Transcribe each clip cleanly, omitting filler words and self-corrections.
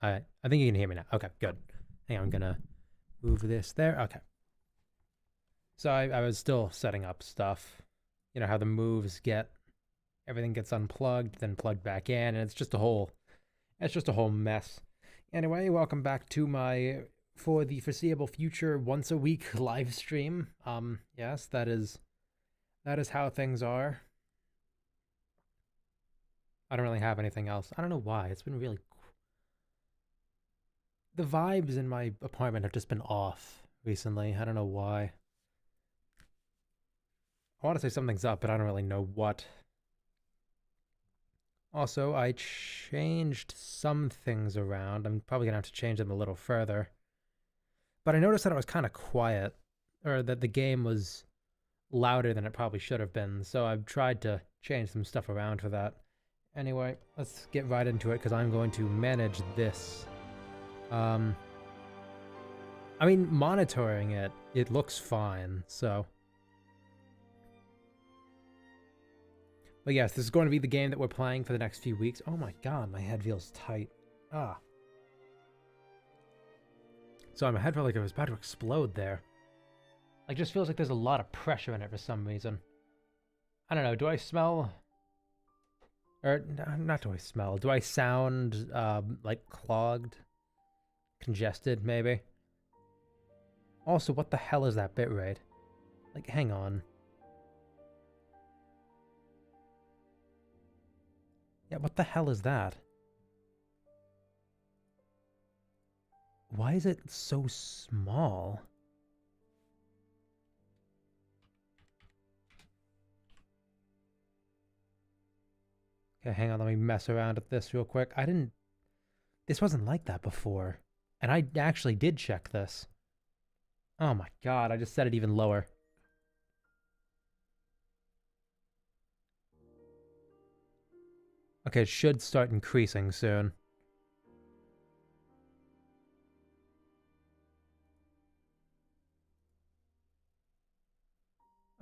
Alright, I think you can hear me now. Okay, good. Hang on, I'm gonna move this there. Okay. So I was still setting up stuff. You know how the moves get, everything gets unplugged, then plugged back in, and it's just a whole mess. Anyway, welcome back to my, for the foreseeable future, once a week live stream. Yes, that is how things are. I don't really have anything else. I don't know why. It's been really, the vibes in my apartment have just been off recently. I don't know why. I want to say something's up, but I don't really know what. Also, I changed some things around. I'm probably going to have to change them a little further. But I noticed that it was kind of quiet, or that the game was louder than it probably should have been, so I've tried to change some stuff around for that. Anyway, let's get right into it, because I'm going to manage this. I mean, monitoring it, it looks fine, so... But yes, this is going to be the game that we're playing for the next few weeks. Oh my god, my head feels tight. Ah. So my head felt like it was about to explode there. Like, just feels like there's a lot of pressure in it for some reason. I don't know, do I smell... Or, not do I smell. Do I sound, like, clogged? Congested, maybe? Also, what the hell is that bitrate? Like, hang on. Yeah, what the hell is that? Why is it so small? Okay, hang on, let me mess around with this real quick. This wasn't like that before. And I actually did check this. Oh my god, I just set it even lower. Okay, it should start increasing soon.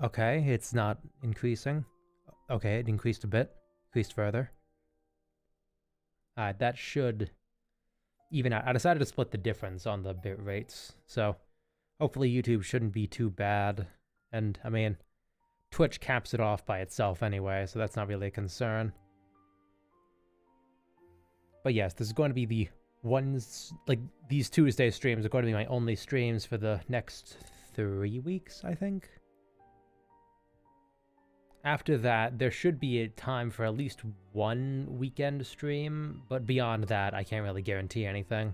Okay, it's not increasing. Okay, it increased a bit. Increased further. Alright, that should even out. I decided to split the difference on the bit rates, so hopefully YouTube shouldn't be too bad. And, I mean, Twitch caps it off by itself anyway, so that's not really a concern. But yes, this is going to be the ones, like, these Tuesday streams are going to be my only streams for the next 3 weeks, I think. After that, there should be a time for at least one weekend stream, but beyond that, I can't really guarantee anything.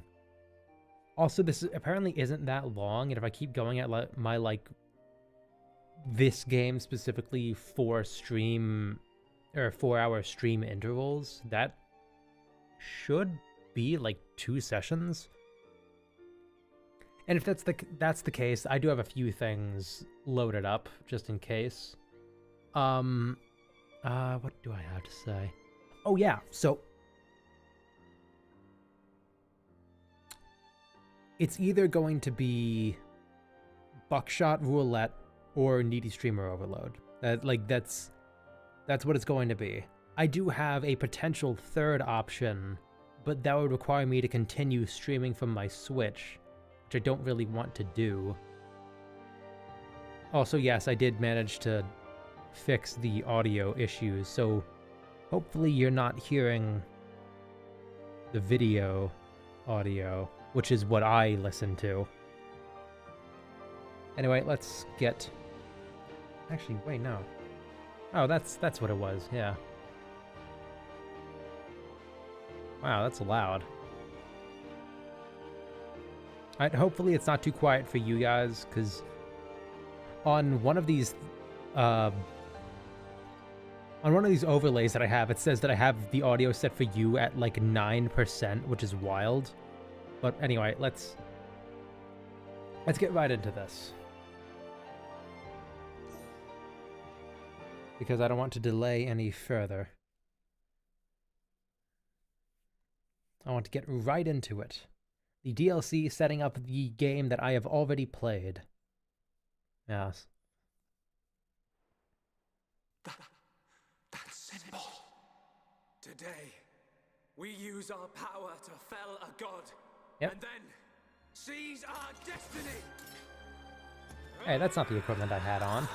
Also, this apparently isn't that long, and if I keep going at my, like, this game specifically 4-hour stream intervals, that should be like 2 sessions. And if that's the case, I do have a few things loaded up just in case. What do I have to say? Oh yeah, so it's either going to be Buckshot Roulette or Needy Streamer Overload. That's what it's going to be. I do have a potential third option, but that would require me to continue streaming from my Switch, which I don't really want to do. Also, yes, I did manage to fix the audio issues, so hopefully you're not hearing the video audio, which is what I listen to. Anyway, let's get... Actually, wait, no. Oh, that's what it was, yeah. Wow, that's loud. Alright, hopefully it's not too quiet for you guys, because on one of these overlays that I have, it says that I have the audio set for you at like 9%, which is wild. But anyway, let's get right into this. Because I don't want to delay any further. I want to get right into it. The DLC setting up the game that I have already played. Yes. That symbol. Today, We use our power to fell a god. Yep. And then seize our destiny. Hey, that's not the equipment I had on.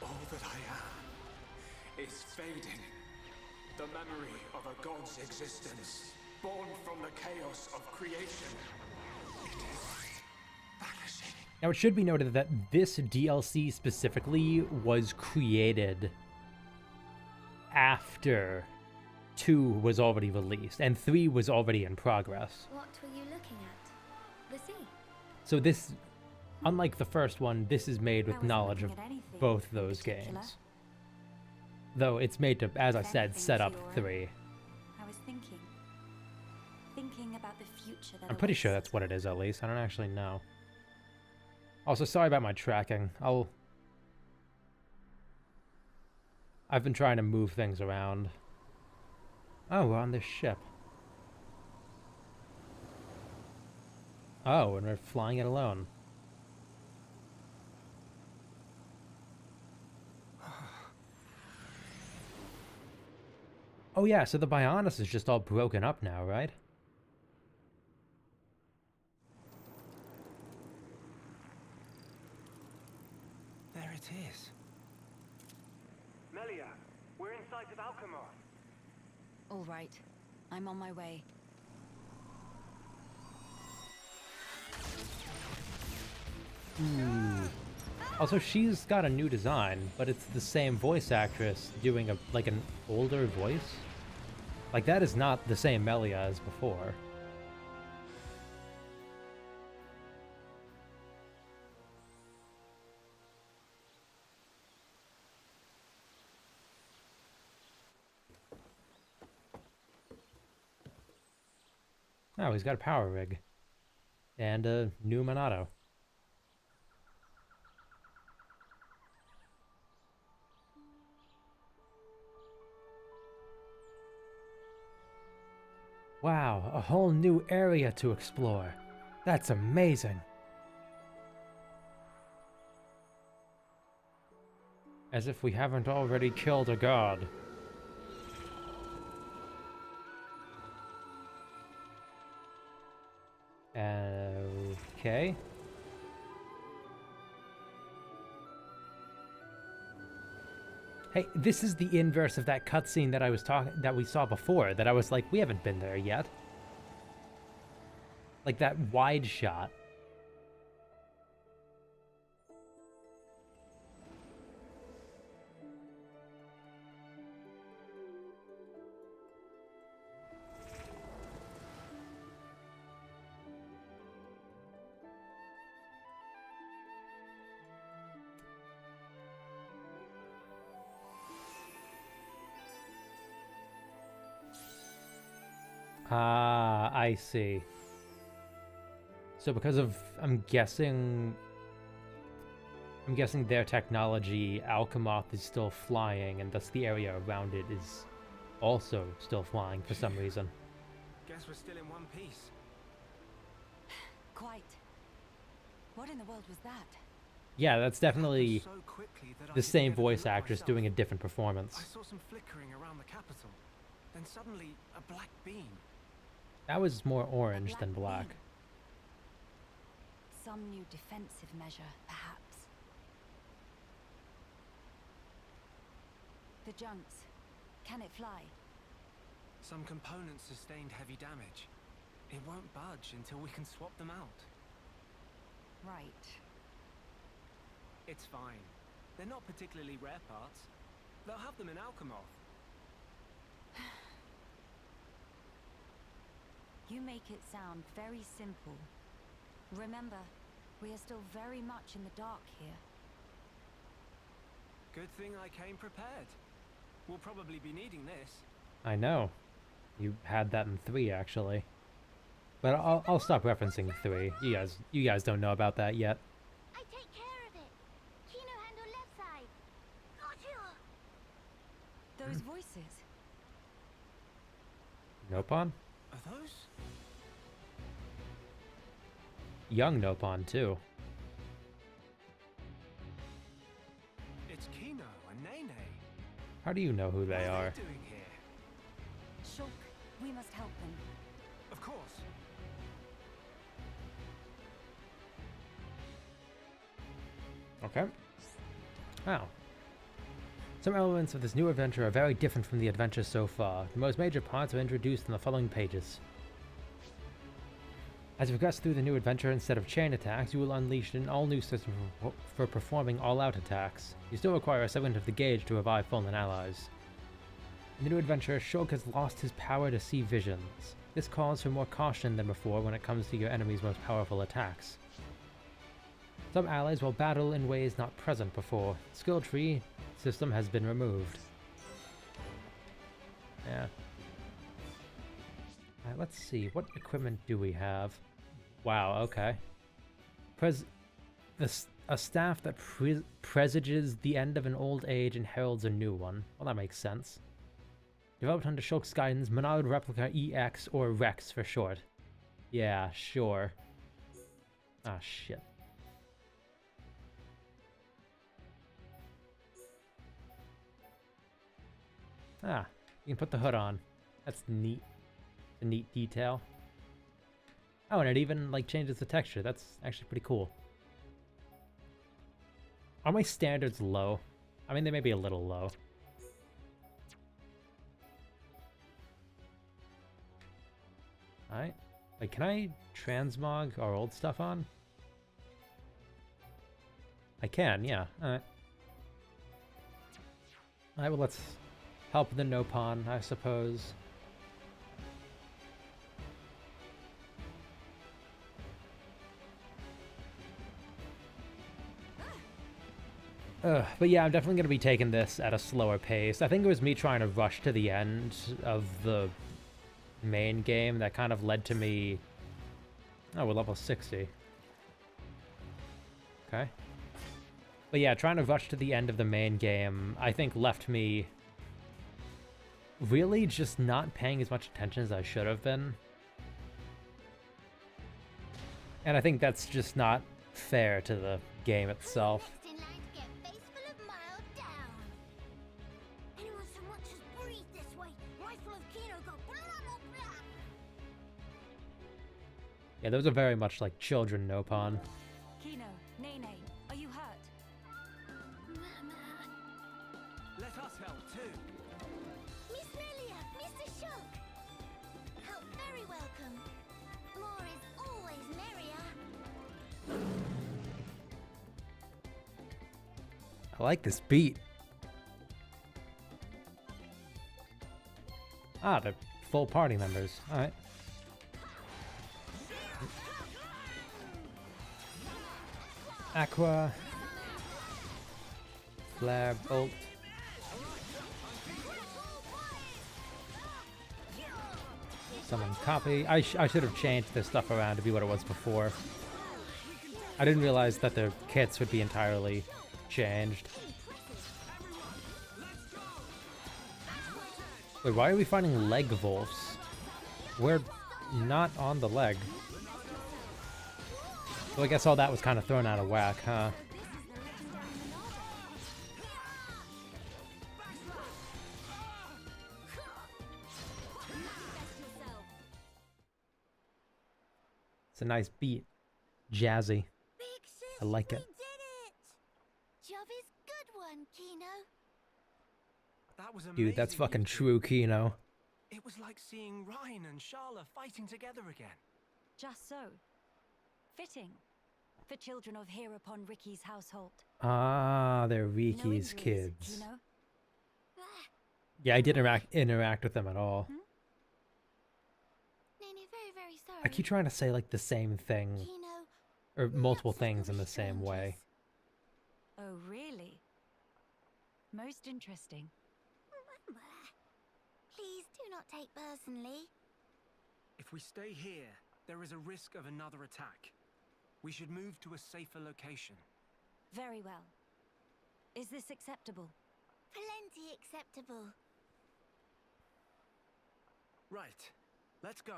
All that I am is fading. The memory of a god's existence, born from the chaos of creation. It is vanishing. Now, it should be noted that this DLC specifically was created after 2 was already released, and 3 was already in progress. What were you looking at? The sea? So this, unlike the first one, this is made with I wasn't knowledge of looking at anything both in those particular. games. Though it's made to, as I If said, anything, set up Fiora, 3. I was thinking about the future that I'm pretty sure awaits. that's what it is, at least. I don't actually know. Also, sorry about my tracking. I've been trying to move things around. Oh, we're on this ship. Oh, and we're flying it alone. Oh yeah, so the Bionis is just all broken up now, right? There it is. Melia, we're in sight of Alchemar. All right, I'm on my way. Ooh. Also, she's got a new design, but it's the same voice actress doing like an older voice. Like, that is not the same Melia as before. Oh, he's got a power rig. And a new Monado. Wow, a whole new area to explore. That's amazing. As if we haven't already killed a god. Okay. Hey, this is the inverse of that cutscene that we saw before, that I was like, we haven't been there yet. Like that wide shot. Ah, I see. So because of, I'm guessing their technology, Alchemoth is still flying, and thus the area around it is also still flying for some reason. Guess we're still in one piece. Quite. What in the world was that? Yeah, that's definitely So quickly that I the didn't same get a voice look actress myself. doing a different performance. I saw some flickering around the capital. Then suddenly, a black beam. That was more orange black than black. beam. Some new defensive measure, perhaps. The junks. Can it fly? Some components sustained heavy damage. It won't budge until we can swap them out. Right. It's fine. They're not particularly rare parts. They'll have them in Alchemoth. You make it sound very simple. Remember, we are still very much in the dark here. Good thing I came prepared. We'll probably be needing this. I know. You had that in 3, actually. But I'll stop referencing 3. You guys don't know about that yet. I take care of it. Kino handle left side. Gotcha. Those voices. Nopon? Are those? Young Nopon, too. How do you know who they are? What doing here? Shulk, we must help them. Of course. Okay. Wow. Some elements of this new adventure are very different from the adventure so far. The most major parts are introduced in the following pages. As you progress through the new adventure, instead of chain attacks, you will unleash an all-new system for performing all-out attacks. You still require a segment of the gauge to revive fallen allies. In the new adventure, Shulk has lost his power to see visions. This calls for more caution than before when it comes to your enemy's most powerful attacks. Some allies will battle in ways not present before. Skill tree system has been removed. Yeah. Alright, let's see. What equipment do we have? Wow, okay. A staff that presages the end of an old age and heralds a new one. Well, that makes sense. Developed under Shulk's guidance, Monad Replica EX, or Rex for short. Yeah, sure. Ah, shit. Ah, you can put the hood on. That's neat. It's a neat detail. Oh, and it even, like, changes the texture. That's actually pretty cool. Are my standards low? I mean, they may be a little low. Alright. Wait, can I transmog our old stuff on? I can, yeah. Alright. Alright, well, let's help the Nopon, I suppose. But yeah, I'm definitely going to be taking this at a slower pace. I think it was me trying to rush to the end of the main game that kind of led to me... Oh, we're level 60. Okay. But yeah, trying to rush to the end of the main game, I think left me really just not paying as much attention as I should have been. And I think that's just not fair to the game itself. Next in line to get face full of mild down. Anyone so much as breathe this way, rifle of Kino go blah blah blah. Yeah, those are very much like children, Nopon. Kino, Nene, are you hurt? Let us help too. Miss Melia, Mr. Shulk. Help very welcome. More is always merrier. I like this beat. Ah, they're full party members. Alright. Aqua. Flare, Bolt. Summon Copy. I should have changed this stuff around to be what it was before. I didn't realize that their kits would be entirely changed. Wait, why are we finding leg wolves? We're not on the leg. So I guess all that was kind of thrown out of whack, huh? It's a nice beat. Jazzy. Big sis, I like it. we did it. Job is good one, Kino. That was amazing. Dude, that's fucking you two. true, Kino. It was like seeing Ryan and Sharla fighting together again. Just so. Fitting. For children of here upon Ricky's household. Ah, they're No Riki's injuries, kids. Kino? Ah, Yeah, I didn't interact with them at all. Nene, very, very sorry. I keep trying to say like the same thing Kino, or multiple let's not things in be the same way. strangers. Oh, really? Most interesting. Please do not take personally. If we stay here, there is a risk of another attack. We should move to a safer location. Very well. Is this acceptable? Plenty acceptable. Right. Let's go.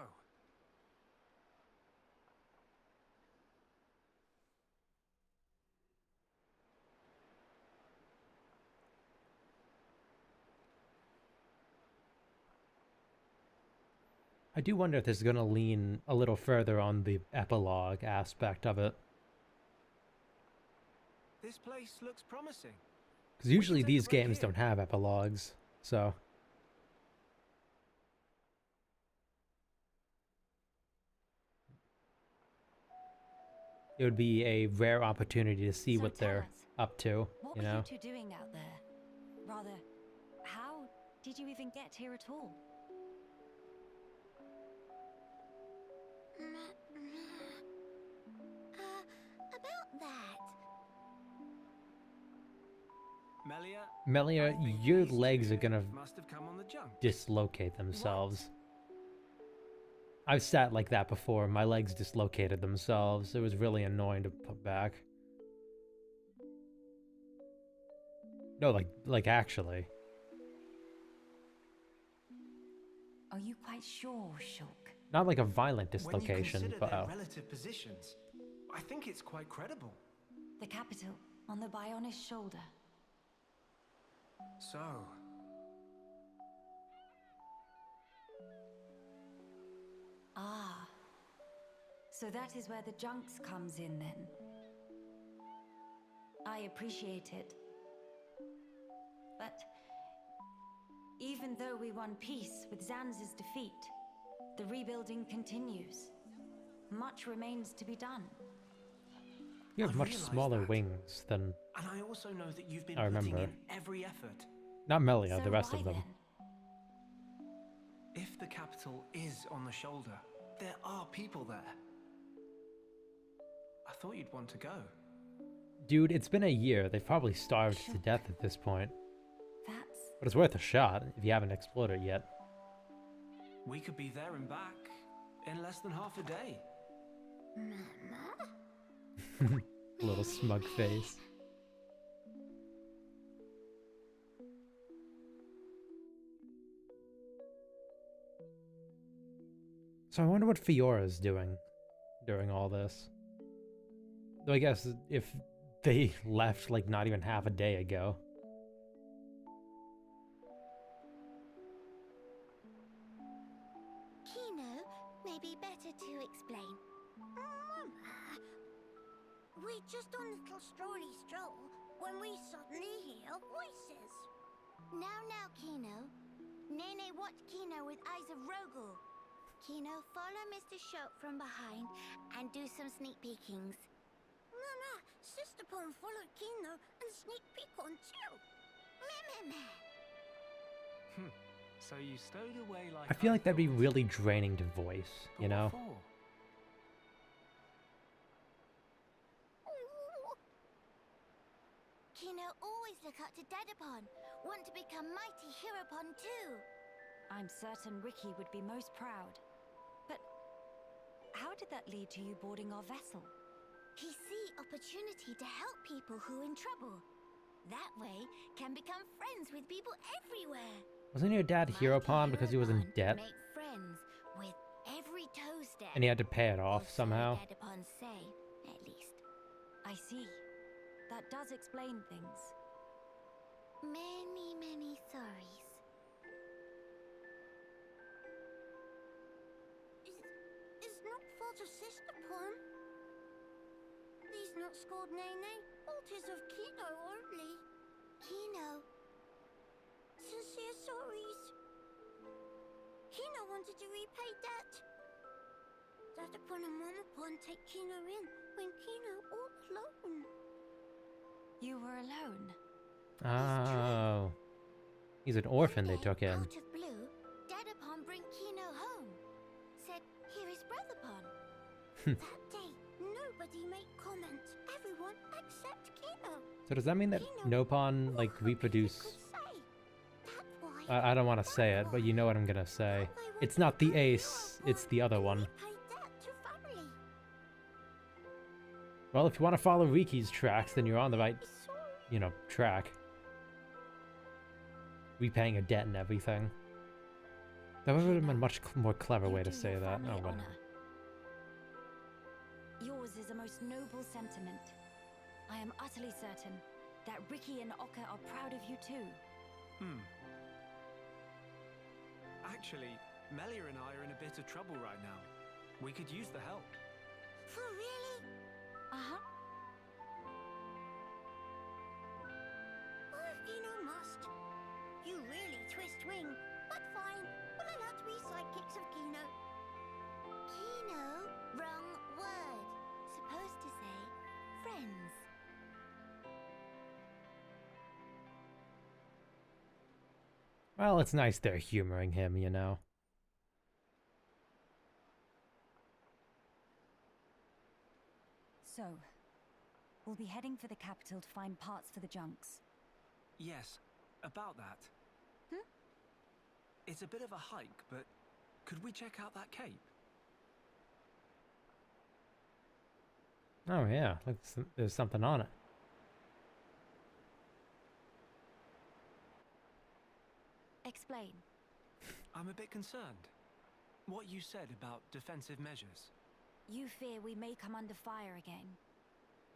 I do wonder if this is going to lean a little further on the epilogue aspect of it. This place looks promising. Because usually take a these break games here. don't have epilogues, so... It would be a rare opportunity to see So what tell they're us, up to, what you were know? you two doing out there? Rather, how did you even get here at all? About that. Melia, Melia, I think your these legs two are gonna must have come on the junk. dislocate themselves. I've sat like that before. My legs dislocated themselves. It was really annoying to put back. No, like actually. Are you quite sure, Shulk? Not like a violent When you dislocation, consider but their relative positions, I think it's quite credible. The capital on the Bionist shoulder. So, Ah. So that is where the junks comes in then. I appreciate it. But even though we won peace with Zanz's defeat, the rebuilding continues. Much remains to be done. you have I much realise smaller that. wings than... and I also know that you've been I putting remember. in every effort. Not Melia, So the rest why of them. then? If the capital is on the shoulder, there are people there. I thought you'd want to go. Dude, it's been a year. They've probably starved to death at this point. That's... But it's worth a shot if you haven't explored it yet. We could be there and back in less than half a day. Mama? Little smug face. So I wonder what Fiora's doing during all this. Though I guess if they left like not even half a day ago. Kino, maybe better to explain. Mama, we're just on a little strolly stroll when we suddenly hear voices. Now, Kino. Nene watch Kino with eyes of Rogel. Kino, follow Mr. Shulk from behind and do some sneak peekings. Mama, Sister Pon followed Kino and sneak peek on too. Meh. So you stowed away like I feel like that'd be thought. really draining to voice, But you what know? for? Kino always look up to Dedapon. Want to become mighty Heropon too. I'm certain Ricky would be most proud. But how did that lead to you boarding our vessel? He see opportunity to help people who in trouble. That way can become friends with people everywhere. Wasn't your dad Mighty Heropon because he was in Heropon debt Make friends with every toe step. and he had to pay it Or off so somehow? Dedapon say, at least. I see. That does explain things. Many sorries. Is not fault of Sister Pon. These not scored Nene. Fault is of Kino only. Kino. Sincere sorries. Kino wanted to repay debt. Dadapon and Mamapon take Kino in when Kino all alone. You were alone. Oh. He's an orphan they took in. Out of blue, Dedapon bring Kino home. Said, here is Brotherpon. That day, nobody make comment. Everyone except Kino. So does that mean that Kino, Nopon, like, what reproduce... could say? That's why. I don't want to say it, but you know what I'm gonna say. It's not the ace, it's the other one. Repay debt to family. Well, if you want to follow Riki's tracks, then you're on the right, Sorry. you know, track. Repaying a debt and everything. That would have been a much more clever You way to do say your that. family Oh, well. honor. Yours is a most noble sentiment. I am utterly certain that Ricky and Oka are proud of you too. Actually, Melia and I are in a bit of trouble right now. We could use the help. For really? Uh-huh. Oh, Kino must. You really twist wing. But fine. We'll allow to be sidekicks of Kino. Kino? Wrong word. Supposed to say friends. Well, it's nice they're humoring him, you know. So, we'll be heading for the capital to find parts for the junks. Yes, about that. Hmm? It's a bit of a hike, but could we check out that cape? Oh yeah, looks there's something on it. Explain. I'm a bit concerned. What you said about defensive measures. You fear we may come under fire again.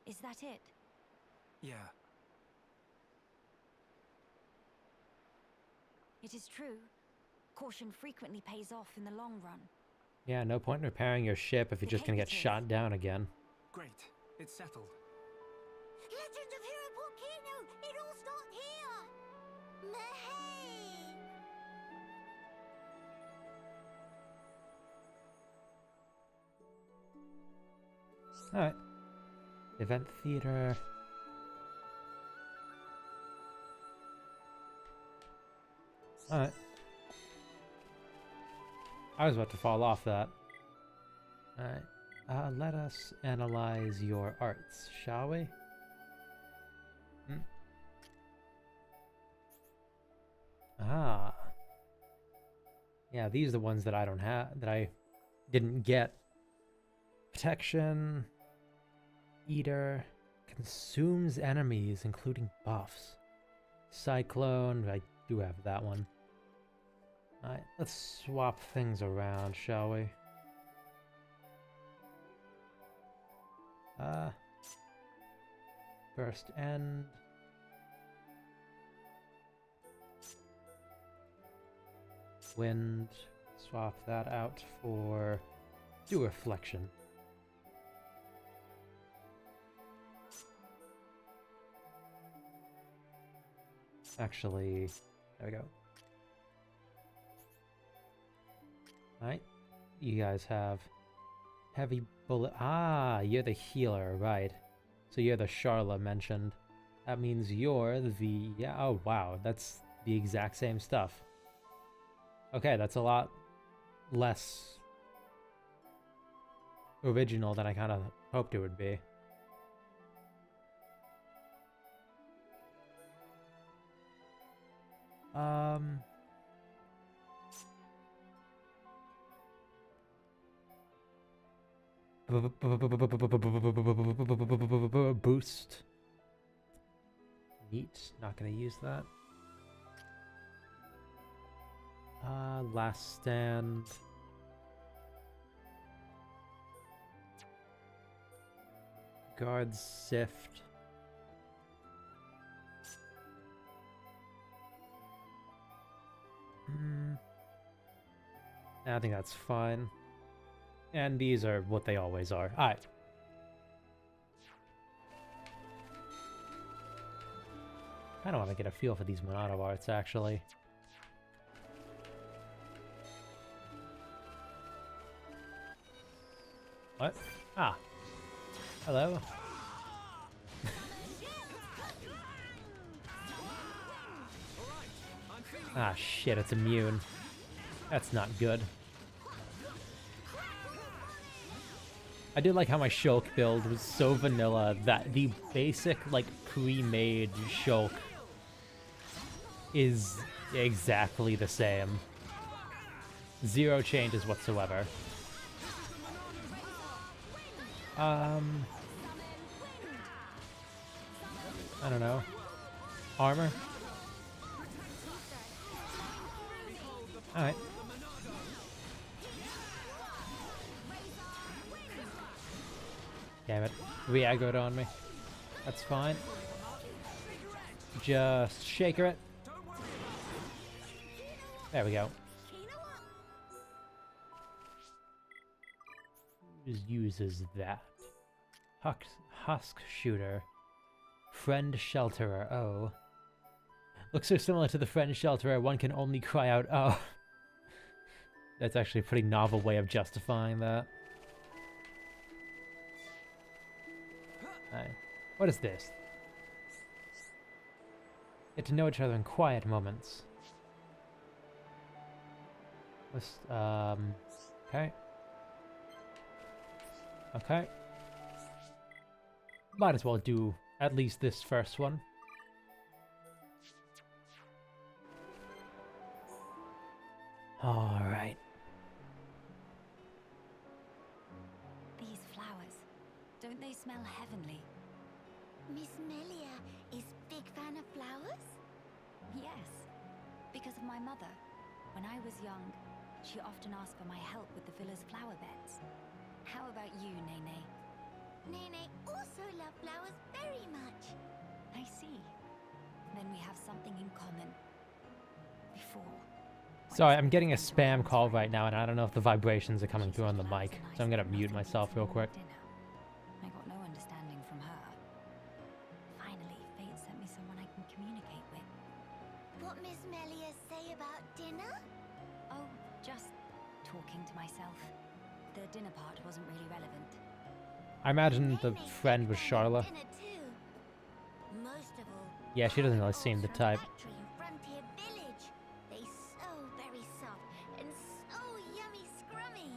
Is that it? Yeah. It is true. Caution frequently pays off in the long run. Yeah, no point in repairing your ship if you're just gonna get shot down again. Great. It's settled. Legend of Hero Volcano! It all starts here! Mahey! Alright. Event theater. Alright. I was about to fall off that. Alright. Let us analyze your arts, shall we? Ah. Yeah, these are the ones that I don't have, that I didn't get. Protection. Eater. Consumes enemies, including buffs. Cyclone. I do have that one. Alright, let's swap things around, shall we? Burst end. Wind. Swap that out for do reflection. Actually, there we go. Alright. You guys have heavy bullet. Ah, you're the healer, right. So you're the Charla mentioned. That means you're the... Yeah, oh wow, that's the exact same stuff. Okay, that's a lot less original than I kind of hoped it would be. Boost. Neat. Not gonna use that. Last stand. Guard sift. I think that's fine. And these are what they always are. Alright. I don't want to get a feel for these Monado arts, actually. What? Ah. Hello? Ah, shit, it's immune. That's not good. I did like how my Shulk build was so vanilla that the basic, like, pre-made Shulk is exactly the same. Zero changes whatsoever. I don't know. Armor? Alright. Damn it. Re-aggroed on me. That's fine. Just shaker it. There we go. uses that? Husk shooter. Friend shelterer. Oh. Looks so similar to the friend shelterer, one can only cry out, oh. That's actually a pretty novel way of justifying that. What is this? Get to know each other in quiet moments. Okay. Okay. Might as well do at least this first one. Alright. These flowers, don't they smell heavenly? Miss Melia is big fan of flowers? Yes, because of my mother. When I was young, she often asked for my help with the villa's flower beds. How about you, Nene? Nene also loves flowers very much. I see. Then we have something in common. Before. Sorry, I'm getting a spam call right now, and I don't know if the vibrations are coming through on the mic, so I'm gonna mute myself real quick. I got no understanding from her. Finally, fate sent me someone I can communicate with. What Miss Melia say about dinner? Oh, just talking to myself. The dinner part wasn't really relevant. I imagine the Nene's friend big was fan of Charla. dinner too. Most of all, Yeah, she doesn't really oils seem the from type. factory in Frontier Village. They so very soft and so yummy scrummy.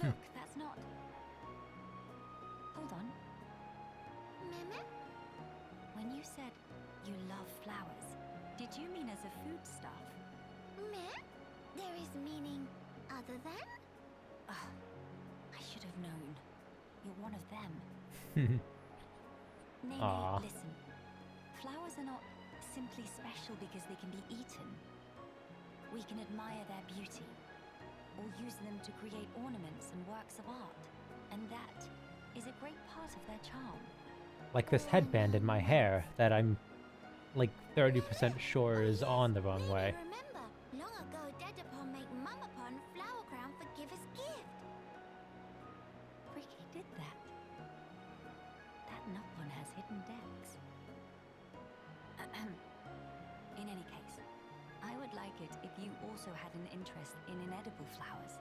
Look, that's not... Hold on. Meme? When you said you love flowers, did you mean as a foodstuff? Me? There is meaning other than? Ugh, I should have known. You're one of them. Nene, Aw. listen. Flowers are not simply special because they can be eaten. We can admire their beauty, or use them to create ornaments and works of art. And that is a great part of their charm. Like this headband in my hair that I'm like 30% sure is on the wrong way. Remember, long ago Dedapon make Mumapon flower crown for giver's gift. Ricky did that. That Nopon has hidden decks. In any case, I would like it if you also had an interest in inedible flowers.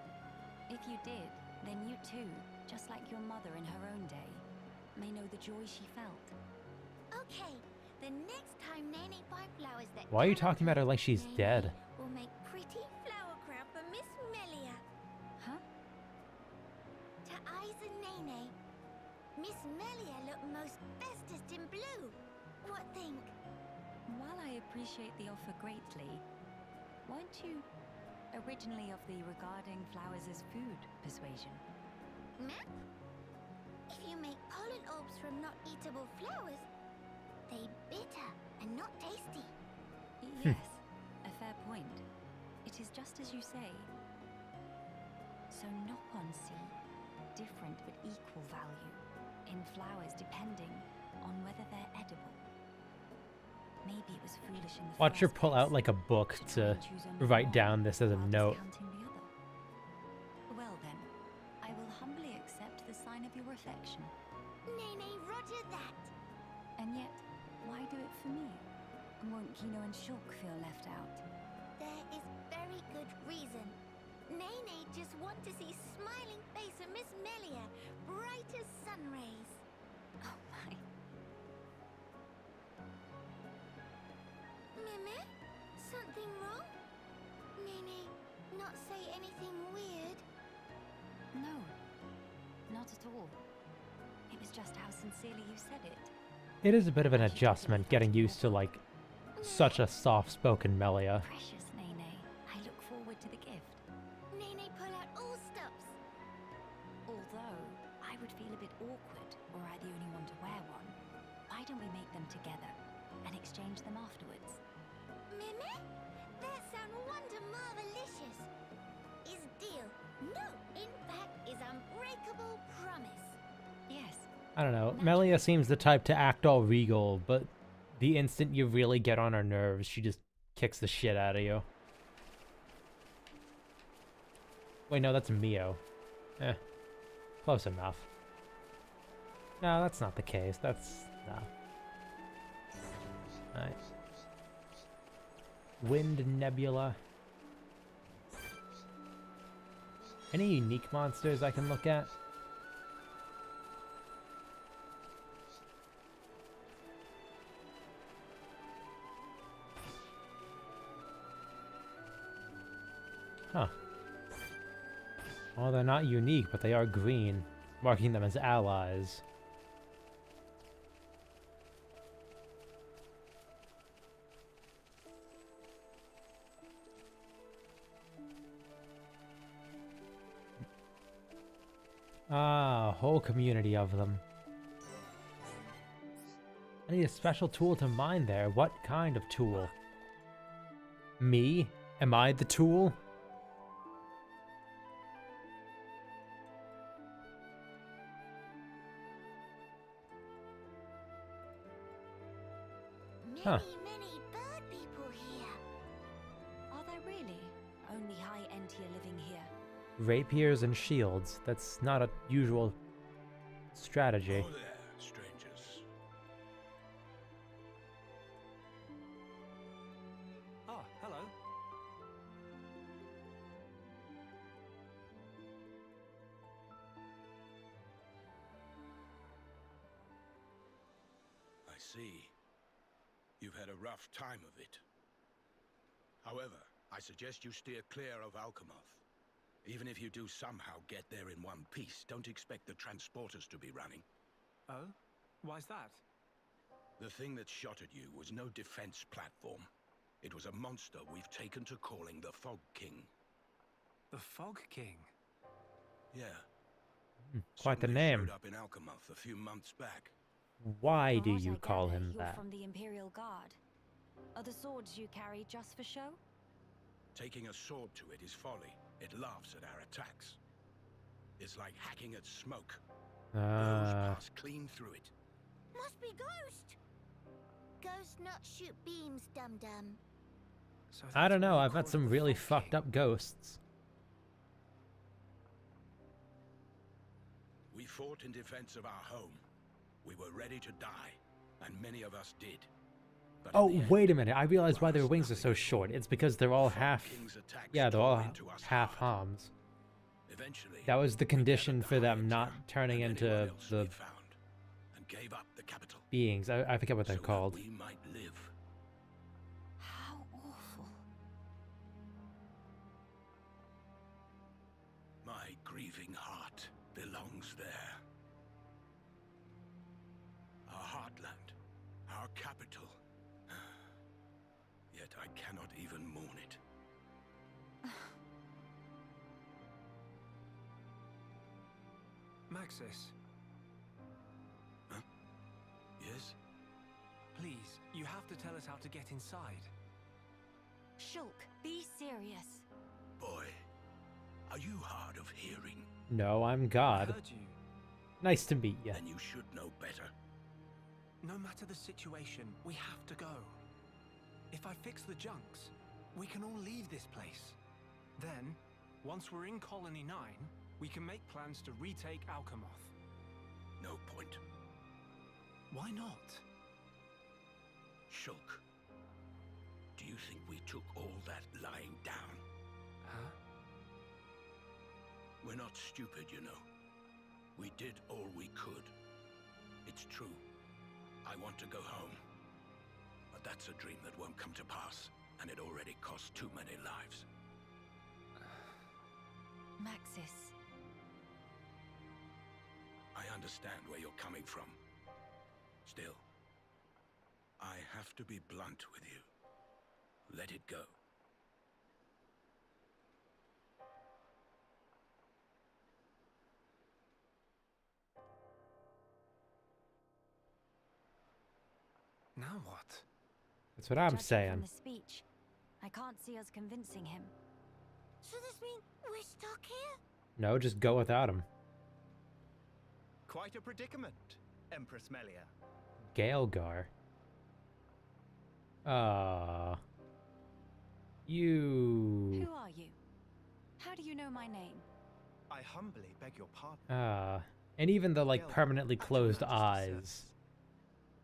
If you did, then you too, just like your mother in her own day, may know the joy she felt. Okay, the next time Nene finds flowers that Why are you cannot talking about her like she's Nene dead? will make pretty flower crown for Miss Melia. Huh? To eyes and Nene, Miss Melia look most bestest in blue. What think? While I appreciate the offer greatly, weren't you originally of the regarding flowers as food persuasion? Map? If you make pollen orbs from not eatable flowers, they bitter and not tasty. Yes, a fair point. It is just as you say. So Nopon see different but equal value in flowers depending on whether they're edible. Maybe it was foolish in the Watch her first pull out place like a book try to and choose only write one down this as a while note. discounting the other. Well then, I will humbly accept the sign of your affection. Nene, roger that. And yet, why do it for me? Won't Kino and Shulk feel left out? There is very good reason. Nene just want to see smiling face of Miss Melia, bright as sun rays. Oh my. Meme? Something wrong? Nene, not say anything weird. No, not at all. It was just how sincerely you said it. It is a bit of an adjustment getting used to like such a soft-spoken Melia. Precious Nene, I look forward to the gift. Nene, pull out all stops. Although, I would feel a bit awkward were I the only one to wear one. Why don't we make them together and exchange them afterwards? Meme? That sound wonder marvelicious. Is deal. No, in fact, is unbreakable promise. Yes. I don't know. Melia seems the type to act all regal, but the instant you really get on her nerves, she just kicks the shit out of you. Wait, no, that's Mio. Eh. Close enough. No, that's not the case. That's... no. Alright. Wind Nebula. Any unique monsters I can look at? Huh. Well, they're not unique, but they are green, marking them as allies. Ah, a whole community of them. I need a special tool to mine there. What kind of tool? Me? Am I the tool? Huh. Many bird people here. Are there really? Only high-end tier living here. Rapiers and shields. That's not a usual strategy. Oh there, strangers. Ah, hello. I see. You've had a rough time of it. However, I suggest you steer clear of Alchemoth. Even if you do somehow get there in one piece, don't expect the transporters to be running. Oh? Why's that? The thing that shot at you was no defense platform. It was a monster we've taken to calling the Fog King. The Fog King? Yeah. Quite the Suddenly name. showed up in Alchemoth a few months back. Why From do what you I call gather, him you're that? from the Imperial Guard. Are the swords you carry just for show? Taking a sword to it is folly. It laughs at our attacks. It's like hacking at smoke. Blows pass clean through it. Must be Ghost. Ghost not shoot beams, dum-dum. So I that's don't know, why you I've met call it some the really Fog fucked King. up ghosts. We fought in defense of our home. We were ready to die, and many of us did. But in Oh, the end, wait a minute, I realized why their promised wings are so nothing. short. It's because they're all Fog half... King's attacks Yeah, they're tore all into us half hard. Homs. Eventually, That was the we condition gathered for the them High not Exar turning and into anyone else the we found, and gave up the capital. beings. I forget what they're so that called. we might live. How awful. My grieving heart belongs there. Our heartland, our capital. Yet I cannot even mourn it. Maxis, Huh? Yes? please, you have to tell us how to get inside. Shulk, be serious. Boy, are you hard of hearing? No, I'm I God. heard you. Nice to meet you. Then you should know better. No matter the situation, we have to go. If I fix the junks, we can all leave this place. Then, once we're in Colony 9, we can make plans to retake Alchemoth. No point. Why not? Shulk, do you think we took all that lying down? Huh? We're not stupid, you know. We did all we could. It's true. I want to go home. But that's a dream that won't come to pass, and it already cost too many lives. Maxis, I understand where you're coming from. Still, I have to be blunt with you. Let it go. Now what? That's what I'm judging saying. from the speech, I can't see us convincing him. So this mean we're stuck here? No, just go without him. Quite a predicament, Empress Melia. Gaelgar. Ah. You... Who are you? How do you know my name? I humbly beg your pardon. And even the, like, Gelgar, permanently at your closed Majesty's eyes. service.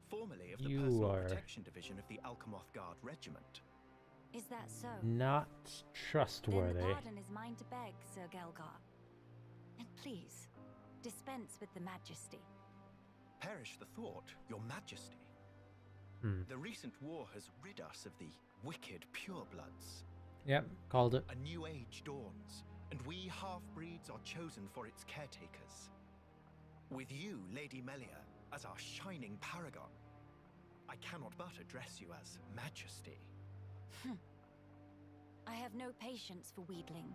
Formerly of the You Personal are Protection Division of the Alchemoth Guard Regiment. Is that so? Not Then trustworthy. the pardon is mine to beg, Sir Gelgar. And please, dispense with the majesty. Perish the thought, your majesty. The recent war has rid us of the wicked purebloods. Yep, called it. A new age dawns, and we half-breeds are chosen for its caretakers. With you, Lady Melia, as our shining paragon, I cannot but address you as Majesty. I have no patience for wheedling.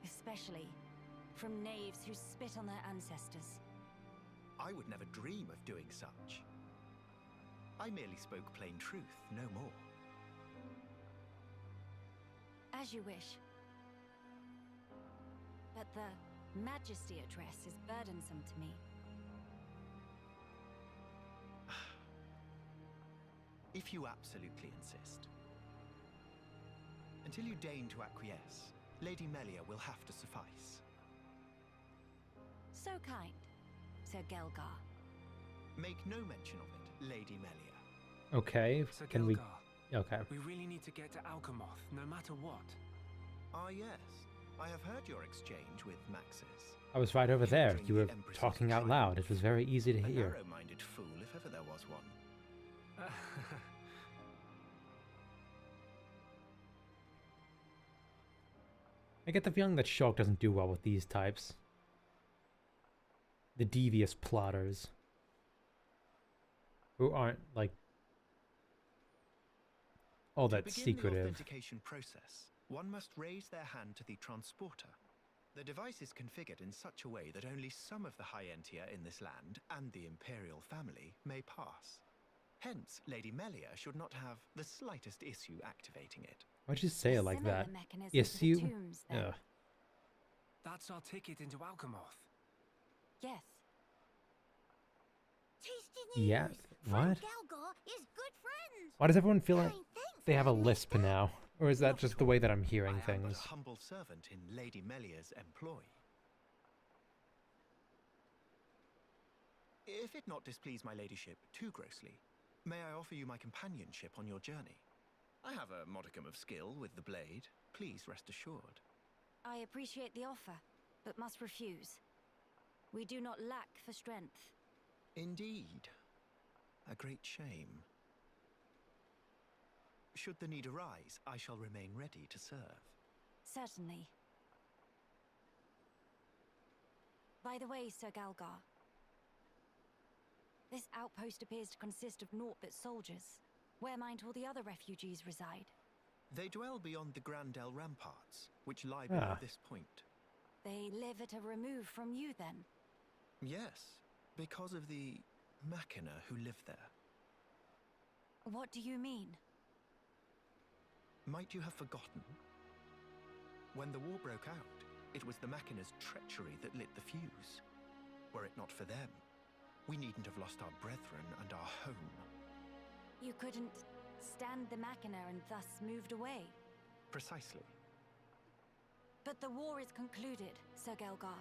Especially from knaves who spit on their ancestors. I would never dream of doing such. I merely spoke plain truth, no more. As you wish. But the Majesty address is burdensome to me. If you absolutely insist. Until you deign to acquiesce, Lady Melia will have to suffice. So kind, Sir Gelgar. Make no mention of it, Lady Melia. Okay, Sir can we... Gelgar, Okay. we really need to get to Alchemoth, no matter what. Ah, yes. I have heard your exchange with Maxis. I was right over there. Entering You the were Empress's talking out loud. It was very easy to A hear. narrow-minded fool, if ever there was one. I get the feeling that Shulk doesn't do well with these types. The devious plotters. Who aren't, like, all that To begin the secretive. authentication process, one must raise their hand to the transporter. The device is configured in such a way that only some of the high entier in this land and the Imperial family may pass. Hence, Lady Melia should not have the slightest issue activating it. Why'd you say A it like similar that? mechanism Yes, to the you. tombs, then. Ugh. That's our ticket into Alchemoth. Yes. Tasty Yeah, news! what? Friend Gelgar is good friends! Why does everyone feel like Kind thanks, they have a Lady lisp Melia. now? Or is that Not just at the all. way that I'm hearing I am but things? a humble servant in Lady Melia's employ. If it not displease my ladyship too grossly, may I offer you my companionship on your journey? I have a modicum of skill with the blade. Please rest assured. I appreciate the offer, but must refuse. We do not lack for strength. Indeed. A great shame. Should the need arise, I shall remain ready to serve. Certainly. By the way, Sir Gelgar, this outpost appears to consist of naught but soldiers. Where might all the other refugees reside? They dwell beyond the Grandel ramparts, which lie below this point. They live at a remove from you, then? Yes, because of the Machina who live there. What do you mean? Might you have forgotten? When the war broke out, it was the Machina's treachery that lit the fuse. Were it not for them, we needn't have lost our brethren and our home. You couldn't stand the Machina and thus moved away. Precisely. But the war is concluded, Sir Gelgar.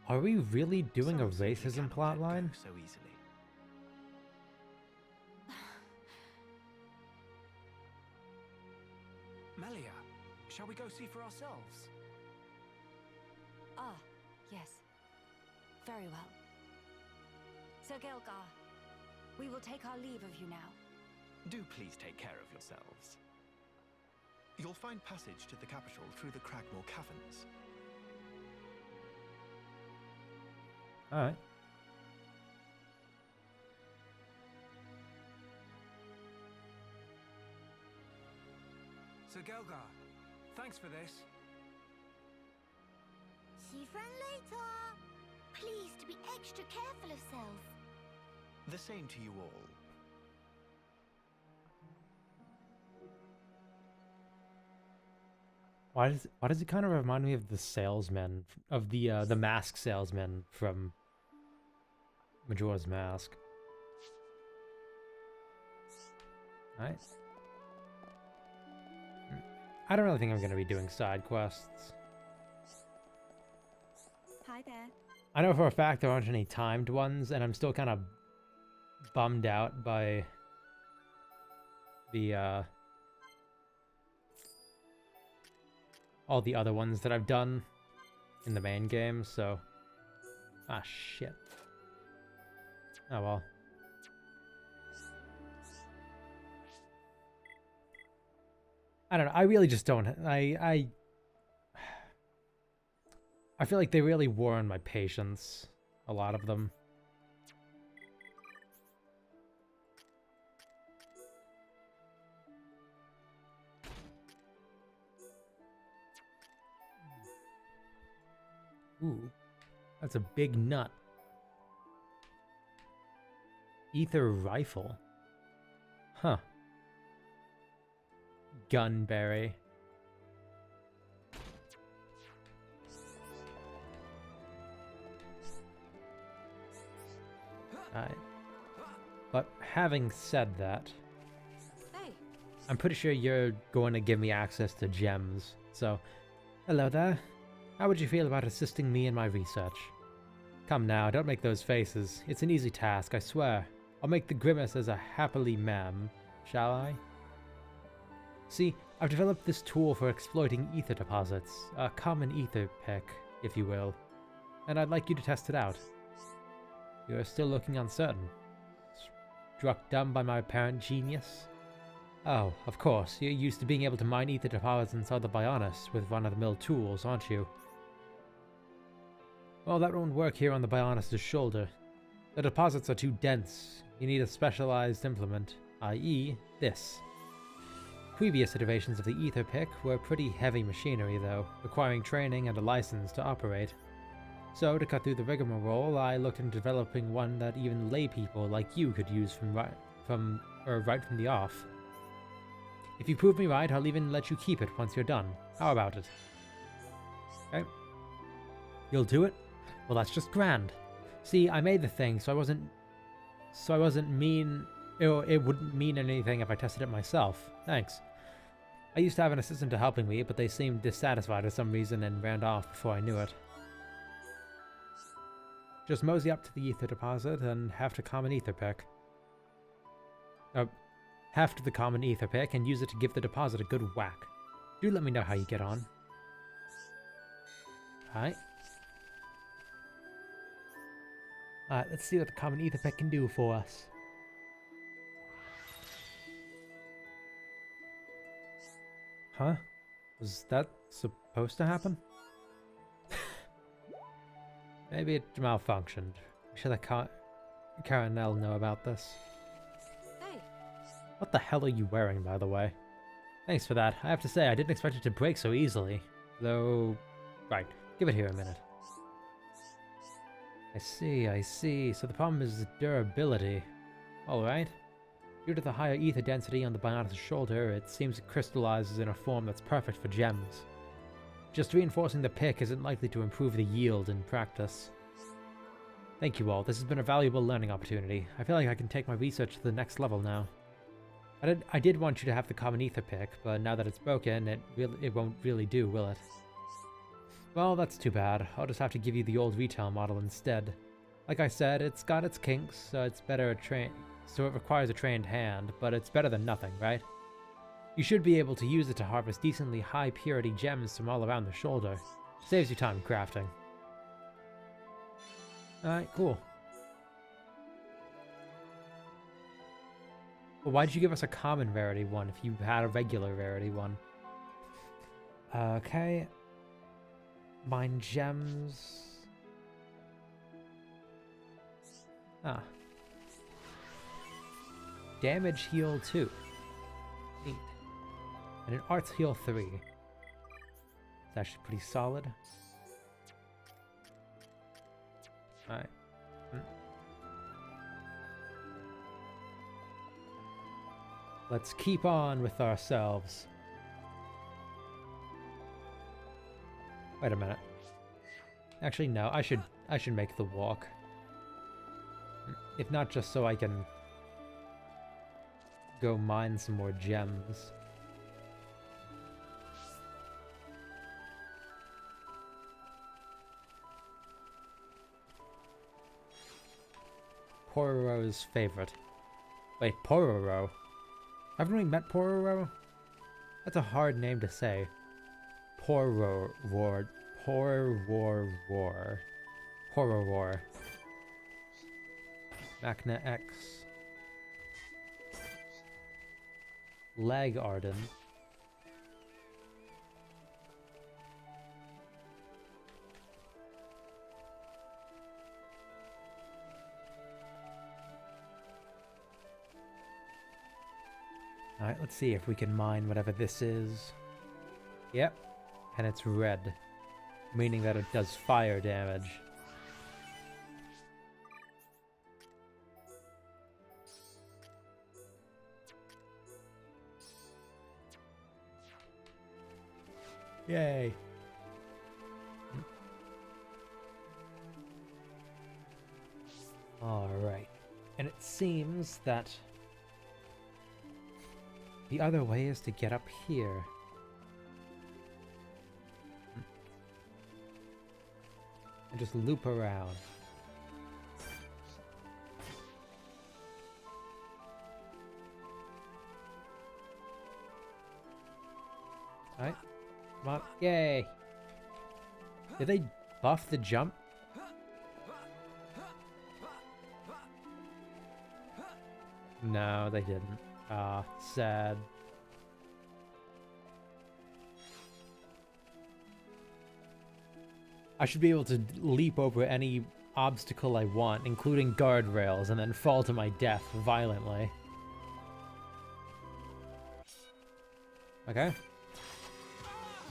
Are we really doing a Some simply racism cannot let go plotline? so easily. Melia, shall we go see for ourselves? Ah, yes. Very well. Sir Gelgar, we will take our leave of you now. Do please take care of yourselves. You'll find passage to the capital through the Cragmore Caverns. Alright. Sir Gelgar, thanks for this. See friend later! Please to be extra careful of self. The same to you all. Why does it kind of remind me of the salesman of the mask salesman from Majora's Mask? Right. I don't really think I'm gonna be doing side quests. Hi there. I know for a fact there aren't any timed ones, and I'm still kind of bummed out by the all the other ones that I've done in the main game, so shit. Oh well. I don't know. I really just don't. I feel like they really wore on my patience. A lot of them. Ooh, that's a big nut. Ether rifle. Huh. Gunberry. Alright. But having said that, Hey. I'm pretty sure you're going to give me access to gems. So, hello there. How would you feel about assisting me in my research? Come now, don't make those faces. It's an easy task, I swear. I'll make the grimace as a happily ma'am, shall I? See, I've developed this tool for exploiting ether deposits, a common ether pick, if you will, and I'd like you to test it out. You're still looking uncertain. Struck dumb by my apparent genius? Oh, of course, you're used to being able to mine ether deposits inside the Bionis with run-of-the-mill tools, aren't you? Well, that won't work here on the Bionis' shoulder. The deposits are too dense. You need a specialized implement, i.e. this. Previous iterations of the ether pick were pretty heavy machinery though, requiring training and a license to operate. So, to cut through the rigmarole, I looked into developing one that even lay people like you could use right from the off. If you prove me right, I'll even let you keep it once you're done. How about it? Okay. You'll do it? Well, that's just grand. See, I made the thing, so I wasn't mean. It wouldn't mean anything if I tested it myself. Thanks. I used to have an assistant to helping me, but they seemed dissatisfied for some reason and ran off before I knew it. Just mosey up to the ether deposit and half to common ether pick. Half to the common ether pick and use it to give the deposit a good whack. Do let me know how you get on. Alright. Alright, let's see what the common ether pick can do for us. Huh? Was that supposed to happen? Maybe it malfunctioned. We should let Caranel know about this. Hey. What the hell are you wearing, by the way? Thanks for that. I have to say, I didn't expect it to break so easily. Though... Right, give it here a minute. I see. So the problem is durability. Alright. Due to the higher ether density on the Bionis' shoulder, it seems it crystallizes in a form that's perfect for gems. Just reinforcing the pick isn't likely to improve the yield in practice. Thank you all, this has been a valuable learning opportunity. I feel like I can take my research to the next level now. I did want you to have the common ether pick, but now that it's broken, it won't really do, will it? Well, that's too bad. I'll just have to give you the old retail model instead. Like I said, it's got its kinks, so it requires a trained hand, but it's better than nothing, right? You should be able to use it to harvest decently high purity gems from all around the shoulder. Saves you time crafting. Alright, cool. Well, why did you give us a common rarity one if you had a regular rarity one? Okay. Mine gems. Ah. Damage heal 2. Neat. And an arts heal 3. It's actually pretty solid. Alright. Let's keep on with ourselves. Wait a minute. Actually, no, I should make the walk. If not just so I can go mine some more gems. Pororo's favorite. Wait, Pororo? Haven't we met Pororo? That's a hard name to say. Pororo. Pororo. Machna X. Leg Arden. Alright, let's see if we can mine whatever this is. Yep, and it's red, meaning that it does fire damage. Yay! Alright, and it seems that the other way is to get up here. And just loop around. Alright. Come on. Yay! Did they buff the jump? No, they didn't. Ah, sad. I should be able to leap over any obstacle I want, including guardrails, and then fall to my death violently. Okay.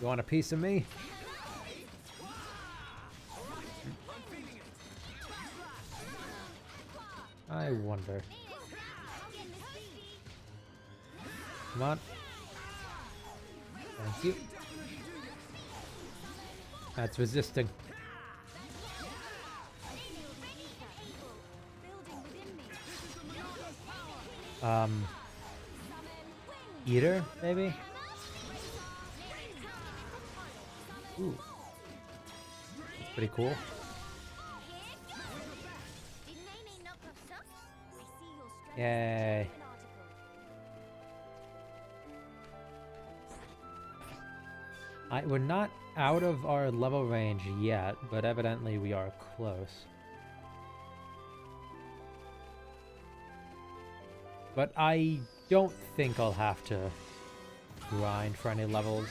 You want a piece of me? I wonder. Come on. Thank you. That's resisting. Eater, maybe? Ooh. That's pretty cool. Yay. We're not out of our level range yet, but evidently we are close. But I don't think I'll have to grind for any levels.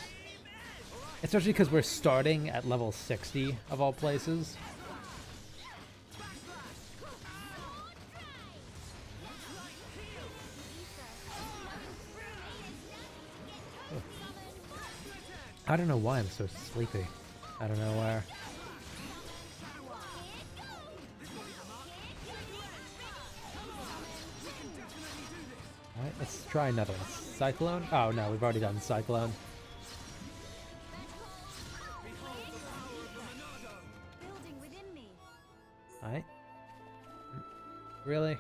Especially because we're starting at level 60 of all places. I don't know why I'm so sleepy. I don't know where. Alright, let's try another one. Cyclone? Oh no, we've already done Cyclone. Alright. Really?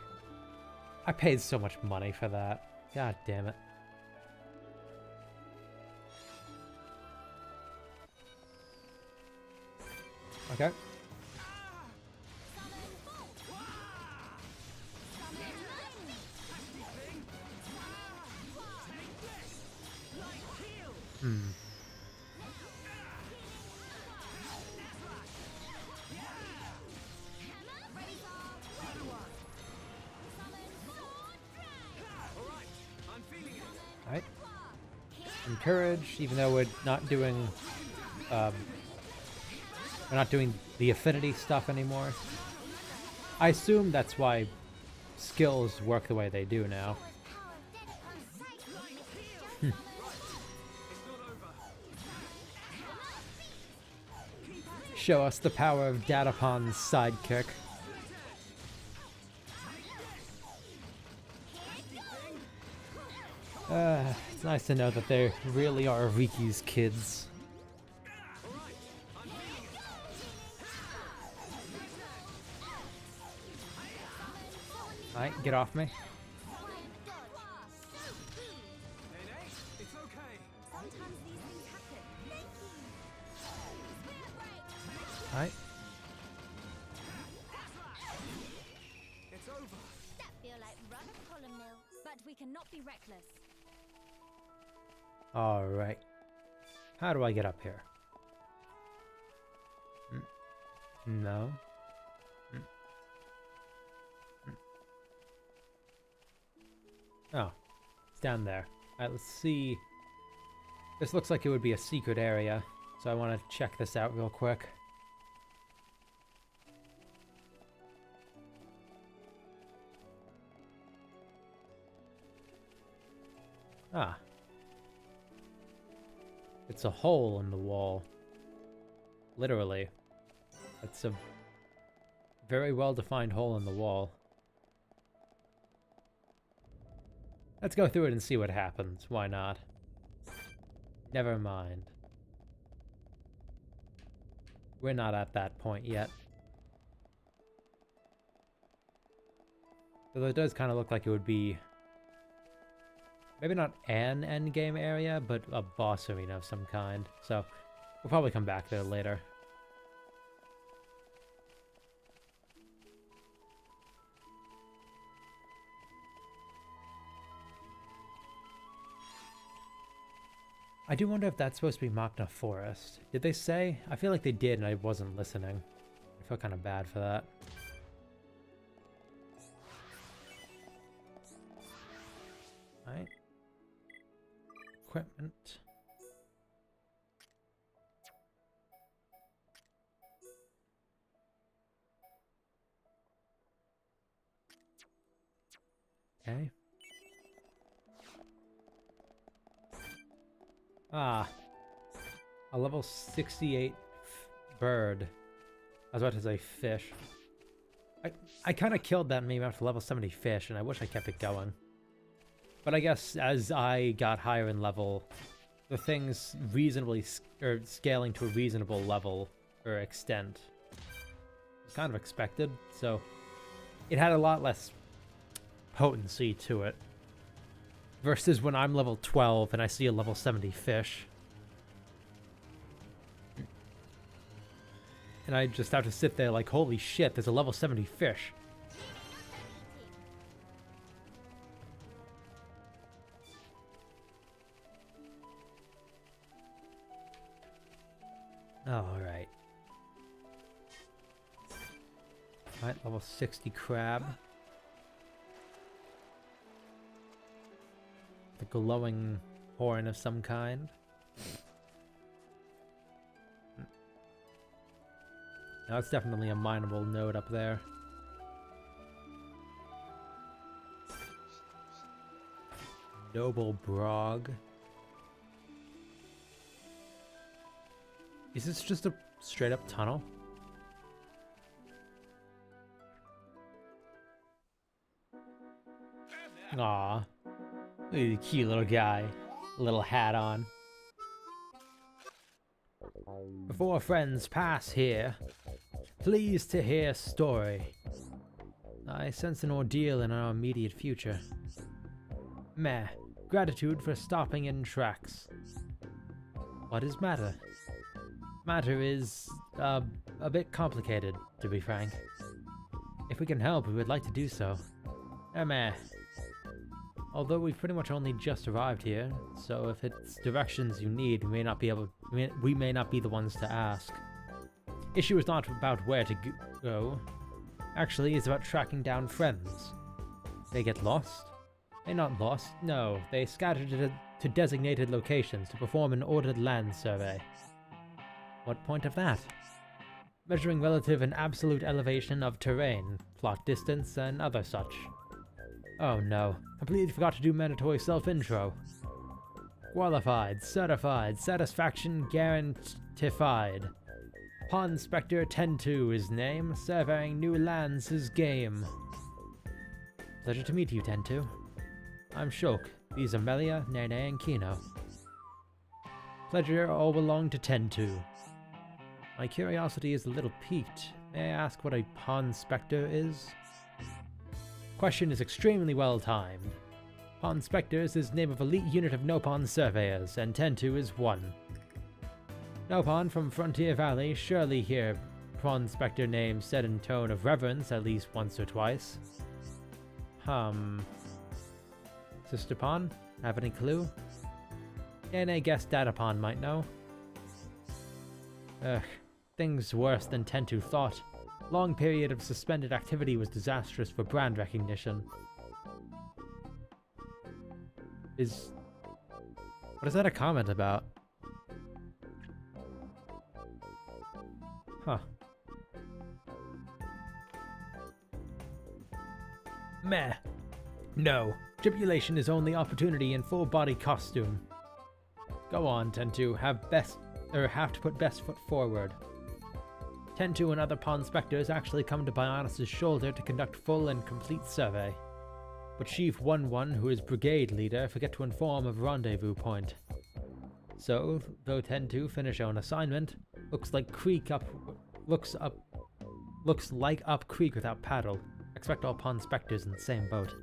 I paid so much money for that. God damn it. Okay. Alright. Encourage, even though we're not doing the affinity stuff anymore. I assume that's why skills work the way they do now. Show us the power of Datapon's sidekick. It's nice to know that they really are Riki's kids. Alright, get off me. Alright. But we cannot be reckless. Alright. How do I get up here? No. Oh. It's down there. Alright, let's see. This looks like it would be a secret area, so I want to check this out real quick. Ah. It's a hole in the wall. Literally. It's a very well-defined hole in the wall. Let's go through it and see what happens. Why not? Never mind. We're not at that point yet. Though it does kind of look like it would be... maybe not an endgame area, but a boss arena of some kind. So, we'll probably come back there later. I do wonder if that's supposed to be Machna Forest. Did they say? I feel like they did and I wasn't listening. I feel kind of bad for that. Alright. Equipment. Okay. Ah. A level 68 bird. I was about to say fish. I kind of killed that meme after level 70 fish, and I wish I kept it going. But I guess as I got higher in level, the things reasonably scaling to a reasonable level or extent was kind of expected. So it had a lot less potency to it. Versus when I'm level 12 and I see a level 70 fish. And I just have to sit there like, holy shit, there's a level 70 fish. Alright. Alright, level 60 crab. The glowing horn of some kind. Now it's definitely a mineable node up there. Noble Brog. Is this just a straight up tunnel? Aww. Look at the cute little guy. Little hat on. Before friends pass here, pleased to hear story. I sense an ordeal in our immediate future. Meh. Gratitude for stopping in tracks. What is matter? Matter is, a bit complicated, to be frank. If we can help, we would like to do so. Meh. Although we've pretty much only just arrived here, so if it's directions you need, we may not be the ones to ask. Issue is not about where to go. Actually, it's about tracking down friends. They get lost? They're not lost, no. They scattered to designated locations to perform an ordered land survey. What point of that? Measuring relative and absolute elevation of terrain, plot distance, and other such. Oh no, completely forgot to do mandatory self-intro. Qualified, certified, satisfaction guarantied. Pawn Spectre 10-2 is name, surveying new lands is game. Pleasure to meet you, 10-2. I'm Shulk. These are Melia, Nene, and Kino. Pleasure all belong to 10-2. My curiosity is a little piqued. May I ask what a Pawn Spectre is? Question is extremely well timed. Pawn Spectres is name of elite unit of Nopon surveyors, and 10-2 is one. Nopon from Frontier Valley surely hear Pawn Spectre name said in tone of reverence at least once or twice. Sister Pawn, have any clue? And I guess Data Pawn might know. Ugh, things worse than Tentu thought. Long period of suspended activity was disastrous for brand recognition. What is that a comment about? Huh. Meh. No. Tribulation is only opportunity in full body costume. Go on, Tentu. Have to put best foot forward. Tentu and other pawn specters actually come to Bionis' shoulder to conduct full and complete survey. But Chief 1-1, who is brigade leader, forget to inform of rendezvous point. So, though Tentu finish on assignment, looks like up creek without paddle. Expect all pawn specters in the same boat.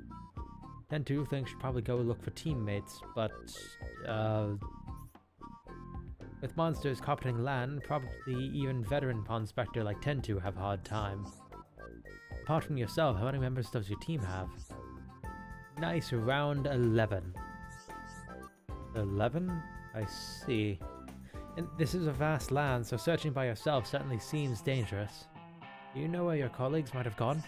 Tentu thinks should probably go look for teammates, but with monsters carpeting land, probably even veteran pawn specter like Tentu have a hard time. Apart from yourself, how many members does your team have? Nice, round 11. 11? I see. And this is a vast land, so searching by yourself certainly seems dangerous. Do you know where your colleagues might have gone?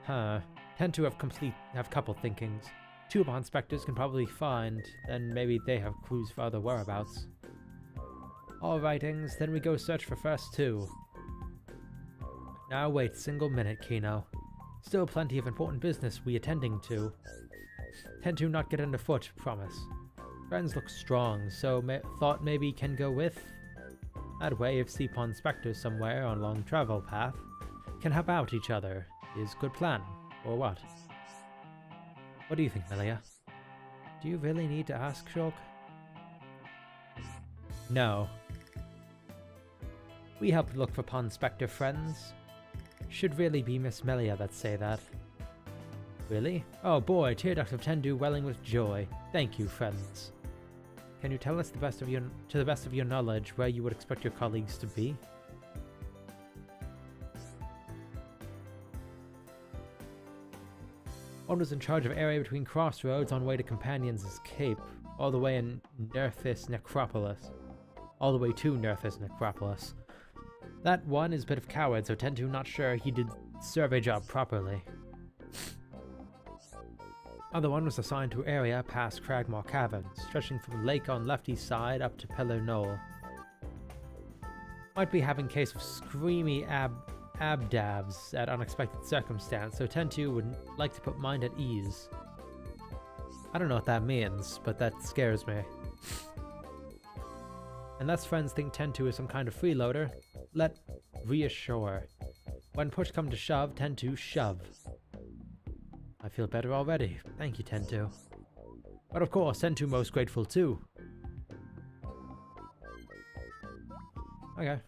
Huh. Tentu have couple thinkings. 2 pawn specters can probably find, then maybe they have clues for other whereabouts. All rightings, then we go search for first 2. Now wait single minute, Kino. Still plenty of important business we attending to. Tentu not get underfoot, promise. Friends look strong, so thought maybe can go with. That way, if see pawn specters somewhere on long travel path, can help out each other. Is good plan, or what? What do you think, Melia? Do you really need to ask, Shulk? No. We help look for pawn specter friends. Should really be Miss Melia that say that. Really? Oh boy, tear ducts of Tendu welling with joy. Thank you, friends. Can you tell us to the best of your knowledge where you would expect your colleagues to be? One was in charge of area between crossroads on way to Companions' Cape, all the way in Nerthis Necropolis. All the way to Nerthis Necropolis. That one is a bit of coward, so Tentu not sure he did survey job properly. Other one was assigned to area past Cragmaw Caverns, stretching from lake on left east side up to Pillar Knoll. Might be having case of screamy abdabs at unexpected circumstance, so Tentu would like to put mind at ease. I don't know what that means, but that scares me. Unless friends think Tentu is some kind of freeloader, let reassure. When push come to shove, Tentu shove. I feel better already. Thank you, Tentu. But of course, Tentu most grateful too. Okay.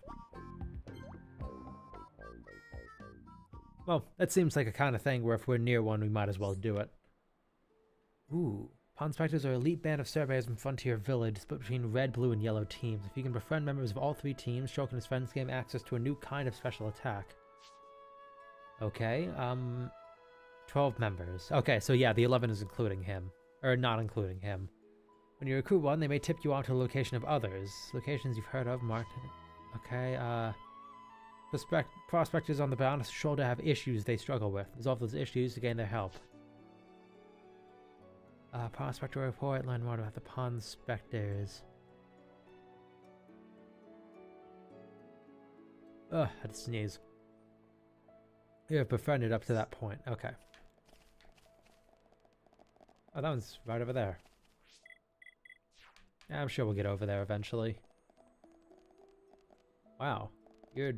Well, that seems like a kind of thing where if we're near one, we might as well do it. Ooh. Pawn Specters are an elite band of surveyors from Frontier Village, split between red, blue, and yellow teams. If you can befriend members of all 3 teams, Shulk and his friends gain access to a new kind of special attack. Okay, 12 members. Okay, so yeah, the 11 is including him. Or not including him. When you recruit one, they may tip you out to the location of others. Locations you've heard of, marked. Okay, prospectors on the Bionis shoulder have issues they struggle with. Resolve those issues to gain their help. Prospector report, learn more about the pawn specters. Ugh, I had to sneeze. You have befriended up to that point. Okay. Oh, that one's right over there. Yeah, I'm sure we'll get over there eventually. Wow. You're...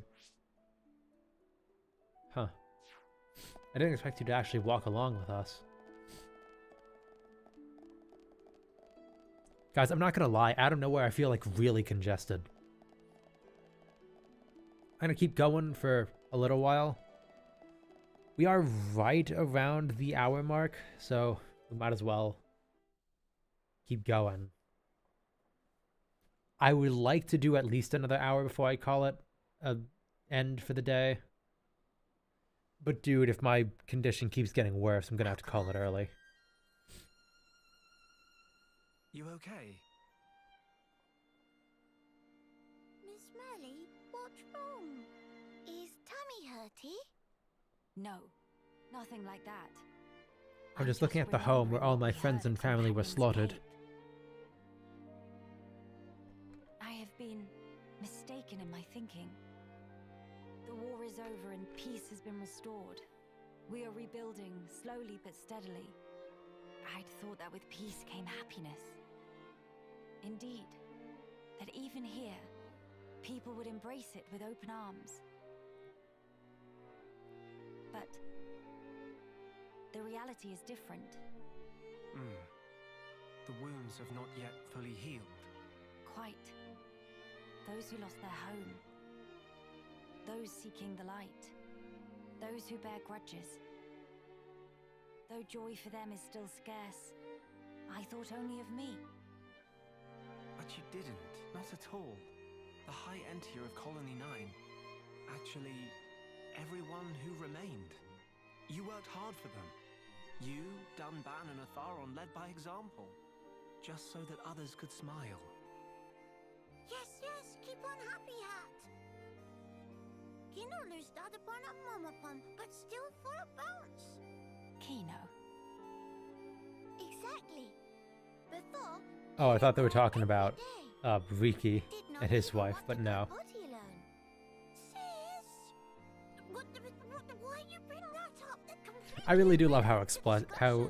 Huh. I didn't expect you to actually walk along with us. Guys, I'm not gonna lie, out of nowhere I feel like really congested. I'm gonna keep going for a little while. We are right around the hour mark, so we might as well keep going. I would like to do at least another hour before I call it an end for the day. But dude, if my condition keeps getting worse, I'm gonna have to call it early. You okay? Miss Melly, what's wrong? Is tummy hurty? No, nothing like that. I'm just looking at the home where all my friends and family were slaughtered. I have been mistaken in my thinking. The war is over and peace has been restored. We are rebuilding, slowly but steadily. I'd thought that with peace came happiness. Indeed, that even here, people would embrace it with open arms. But the reality is different. The wounds have not yet fully healed. Quite. Those who lost their home. Those seeking the light. Those who bear grudges. Though joy for them is still scarce, I thought only of me. But you didn't. Not at all. The High Entier of Colony 9. Actually, everyone who remained. You worked hard for them. You, Dunban and Atharon led by example. Just so that others could smile. Yes, keep on happy hat. Kino lose that upon a mama pum, but still full of bounce. Kino. Exactly. Before. Oh, I thought they were talking about Riki and his wife, but no. I really do love how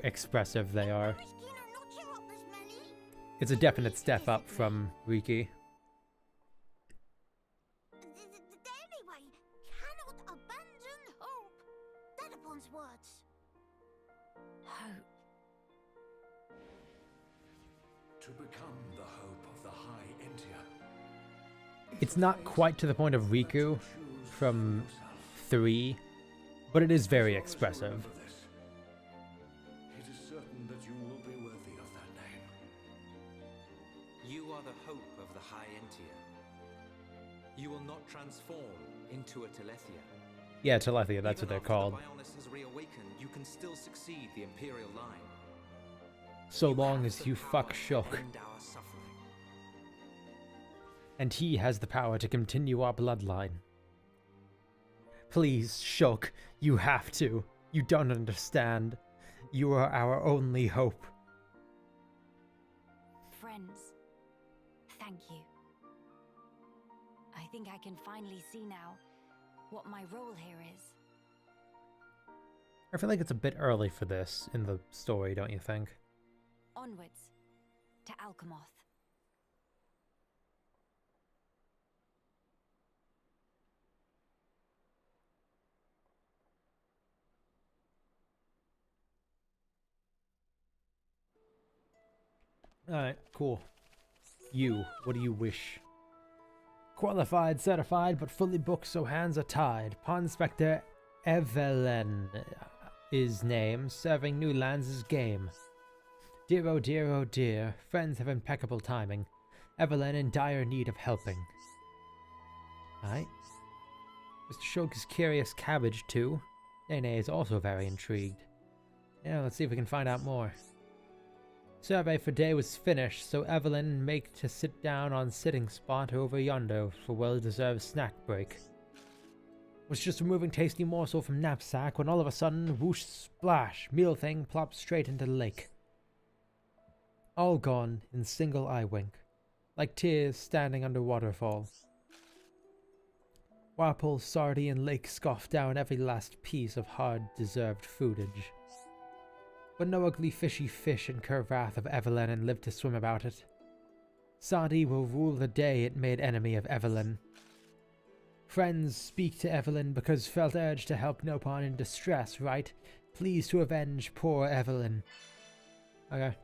expressive they are. It's a definite step up from Riki. Anyway, cannot abandon hope. That upon's words. Hope. To become the hope of the High Entier. It's not quite to the point of Riku from 3, but it is very expressive. It is certain that you will be worthy of that name. You are the hope of the High Entier. You will not transform into a Telethia. Yeah, Telethia, that's what Even they're after called. The Bionis has reawakened, you can still succeed the Imperial line. So You long have as the you power fuck to Shulk. end our suffering. And he has the power to continue our bloodline. Please, Shulk, you have to. You don't understand. You are our only hope. Friends, thank you. I think I can finally see now what my role here is. I feel like it's a bit early for this in the story, don't you think? Onwards to Alchemoth. Alright, cool. You, what do you wish? Qualified, certified, but fully booked so hands are tied. Pond Inspector Evelyn is name, serving new lands is game. Dear oh dear oh dear, friends have impeccable timing. Evelyn in dire need of helping. Alright. Mr. Shulk is curious cabbage too. Nene is also very intrigued. Yeah, let's see if we can find out more. Survey for day was finished, so Evelyn make to sit down on sitting spot over yonder for well-deserved snack break. Was just removing tasty morsel from knapsack when all of a sudden, whoosh splash, meal thing plops straight into the lake. All gone in single eye wink, like tears standing under waterfall. Warple, Sardi, and Lake scoffed down every last piece of hard-deserved foodage. But no ugly fishy fish incur wrath of Evelyn and live to swim about it. Sardi will rule the day it made enemy of Evelyn. Friends speak to Evelyn because felt urged to help Nopon in distress, right? Pleased to avenge poor Evelyn. Okay.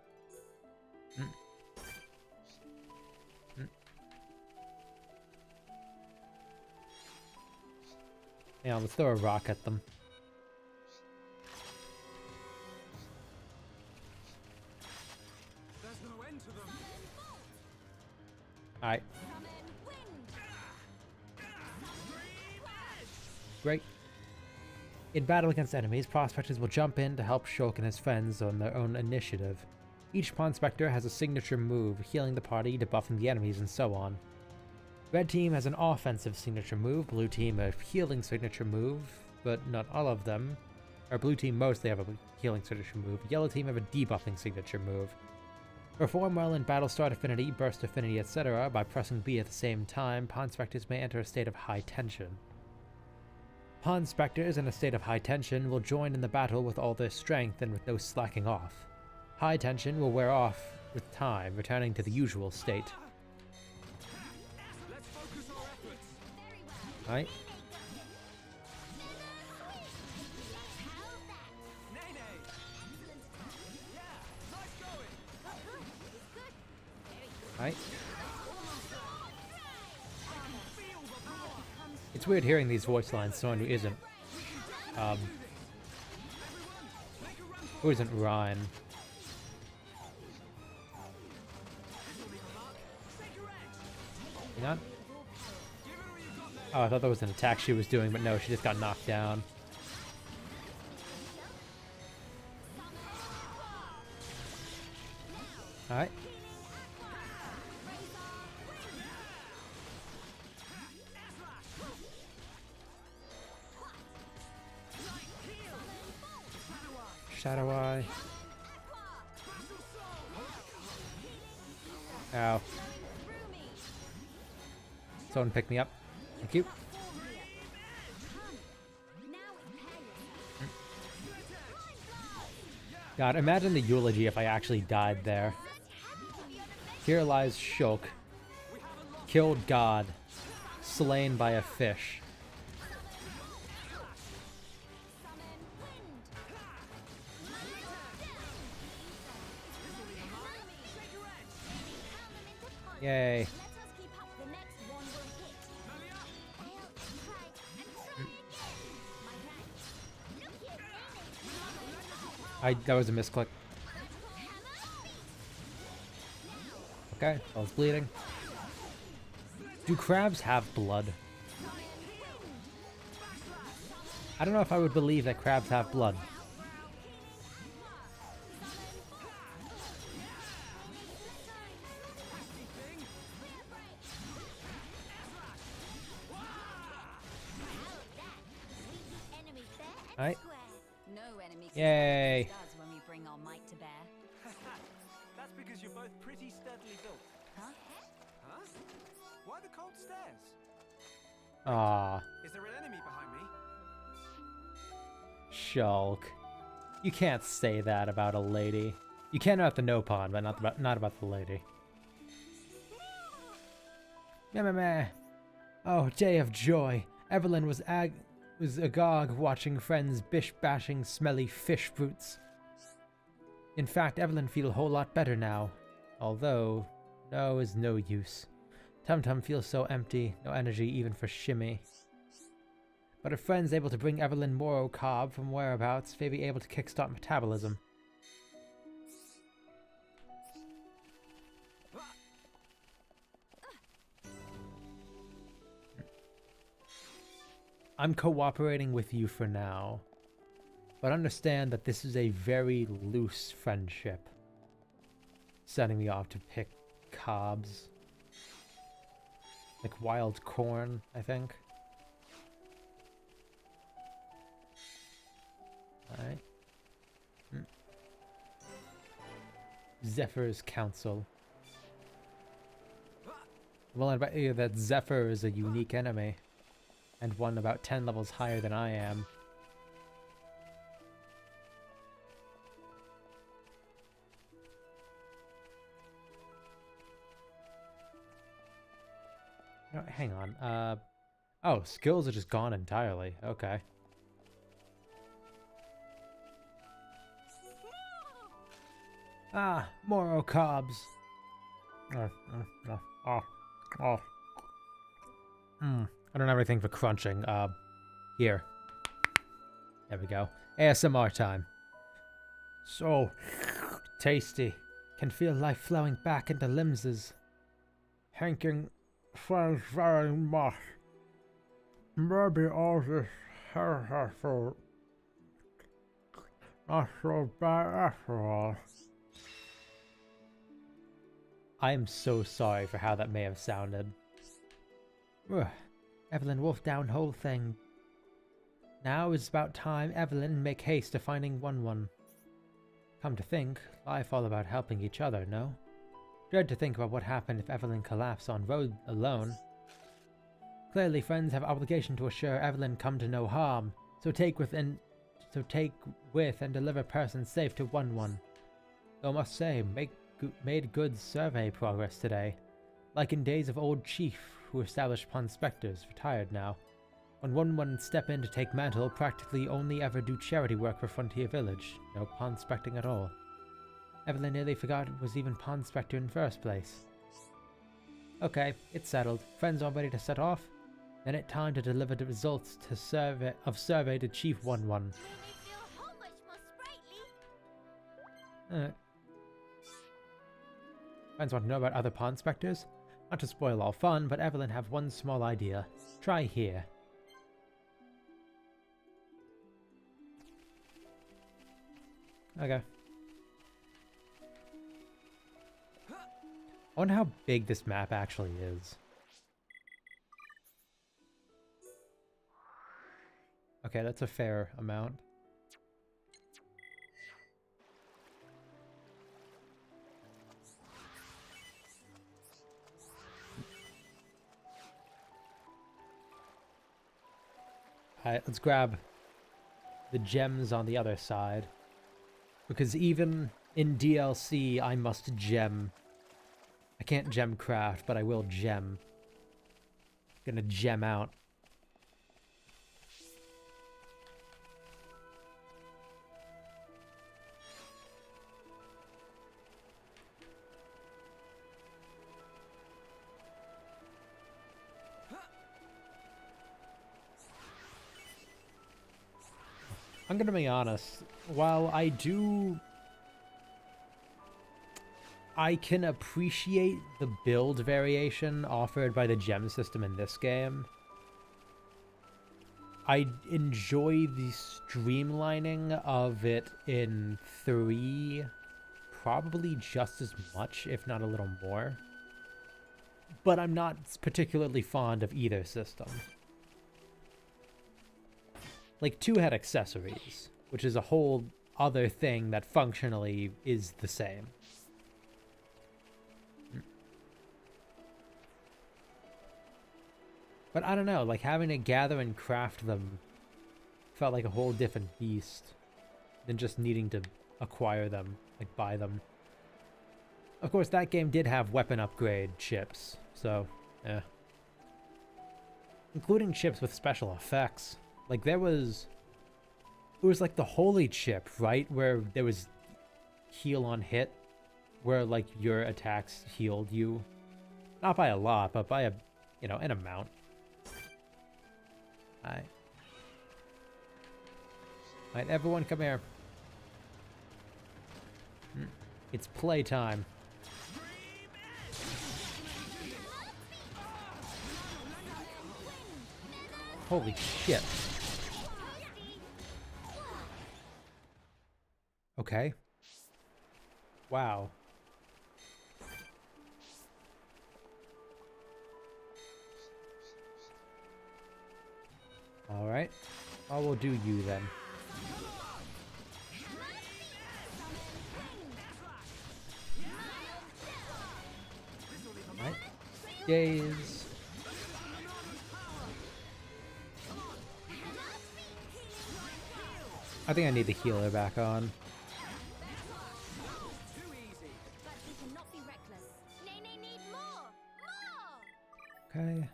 Yeah, let's throw a rock at them. There's no end to them. Alright. Great. In battle against enemies, prospectors will jump in to help Shulk and his friends on their own initiative. Each Pawn Spectre has a signature move, healing the party, debuffing the enemies, and so on. Red team has an offensive signature move, blue team a healing signature move, but not all of them. Or blue team mostly have a healing signature move, yellow team have a debuffing signature move. Perform well in Battle Start Affinity, Burst Affinity, etc. By pressing B at the same time, Pawn Spectres may enter a state of high tension. Pawn Spectres in a state of high tension will join in the battle with all their strength and with no slacking off. High tension will wear off with time, returning to the usual state. Right? Right? It's weird hearing these voice lines, someone who isn't Ryan. Hang on. Oh, I thought that was an attack she was doing, but no, she just got knocked down. Alright. Shadow Eye. Ow. Someone pick me up. Thank you. God, imagine the eulogy if I actually died there. Here lies Shulk, killed God, slain by a fish. Yay. That was a misclick. Okay, I was bleeding. Do crabs have blood? I don't know if I would believe that crabs have blood. Alright. Yay. When we bring our might to bear. That's because you're both pretty steadily built. Huh? Huh? Why the cold stairs? Ah, Is there an enemy behind me? Shulk. You can't say that about a lady. You can about the no pawn, but not about the lady. Meh meh meh. Oh, day of joy. Evelyn was agog watching friends bish-bashing smelly fish fruits. In fact, Evelyn feel a whole lot better now. Although, no is no use. Tum-Tum feels so empty, no energy even for shimmy. But her friend's able to bring Evelyn Moro Cobb from whereabouts, may be able to kickstart metabolism. I'm cooperating with you for now, but understand that this is a very loose friendship. Setting me off to pick cobs. Like wild corn, I think. Alright. Zephyr's Council. Well, I bet you that Zephyr is a unique enemy. And one about 10 levels higher than I am. No, hang on. Oh, skills are just gone entirely. Okay. Ah, Moro Cobbs. I don't have anything for crunching. Here. There we go. ASMR time. So tasty. Can feel life flowing back into limbses. Hanking very much. Maybe all this hair not so bad after all. I am so sorry for how that may have sounded. Ugh. Evelyn wolfed down whole thing. Now is about time Evelyn make haste to finding 1-1. Come to think, life all about helping each other, no? Dread to think about what happened if Evelyn collapsed on road alone. Clearly friends have obligation to assure Evelyn come to no harm, so take with and deliver person safe to 1-1. Though must say, made good survey progress today. Like in days of old chief who established Pond Spectres, retired now. When 1-1 step in to take mantle, practically only ever do charity work for Frontier Village. No Pond Specting at all. Evelyn nearly forgot it was even Pond Spectre in first place. Okay, it's settled. Friends all ready to set off? Then it's time to deliver the results to survey to Chief 1-1. Friends want to know about other Pond Spectres? Not to spoil all fun, but Evelyn have one small idea. Try here. Okay. I wonder how big this map actually is. Okay, that's a fair amount. Alright, let's grab the gems on the other side. Because even in DLC, I must gem. I can't gem craft, but I will gem. Gonna gem out. I'm gonna be honest, while I can appreciate the build variation offered by the gem system in this game, I enjoy the streamlining of it in 3 probably just as much, if not a little more. But I'm not particularly fond of either system. Like, 2 had accessories, which is a whole other thing that functionally is the same. But I don't know, like, having to gather and craft them felt like a whole different beast than just needing to acquire them, like, buy them. Of course, that game did have weapon upgrade chips, so, yeah. Including chips with special effects. Like, it was like the holy chip, right? Where there was heal on hit, where, like, your attacks healed you. Not by a lot, but by an amount. Alright. Alright, everyone come here. It's playtime. Holy shit. Okay. Wow. Alright. I will do you then. Alright. Days. I think I need the healer back on. Okay.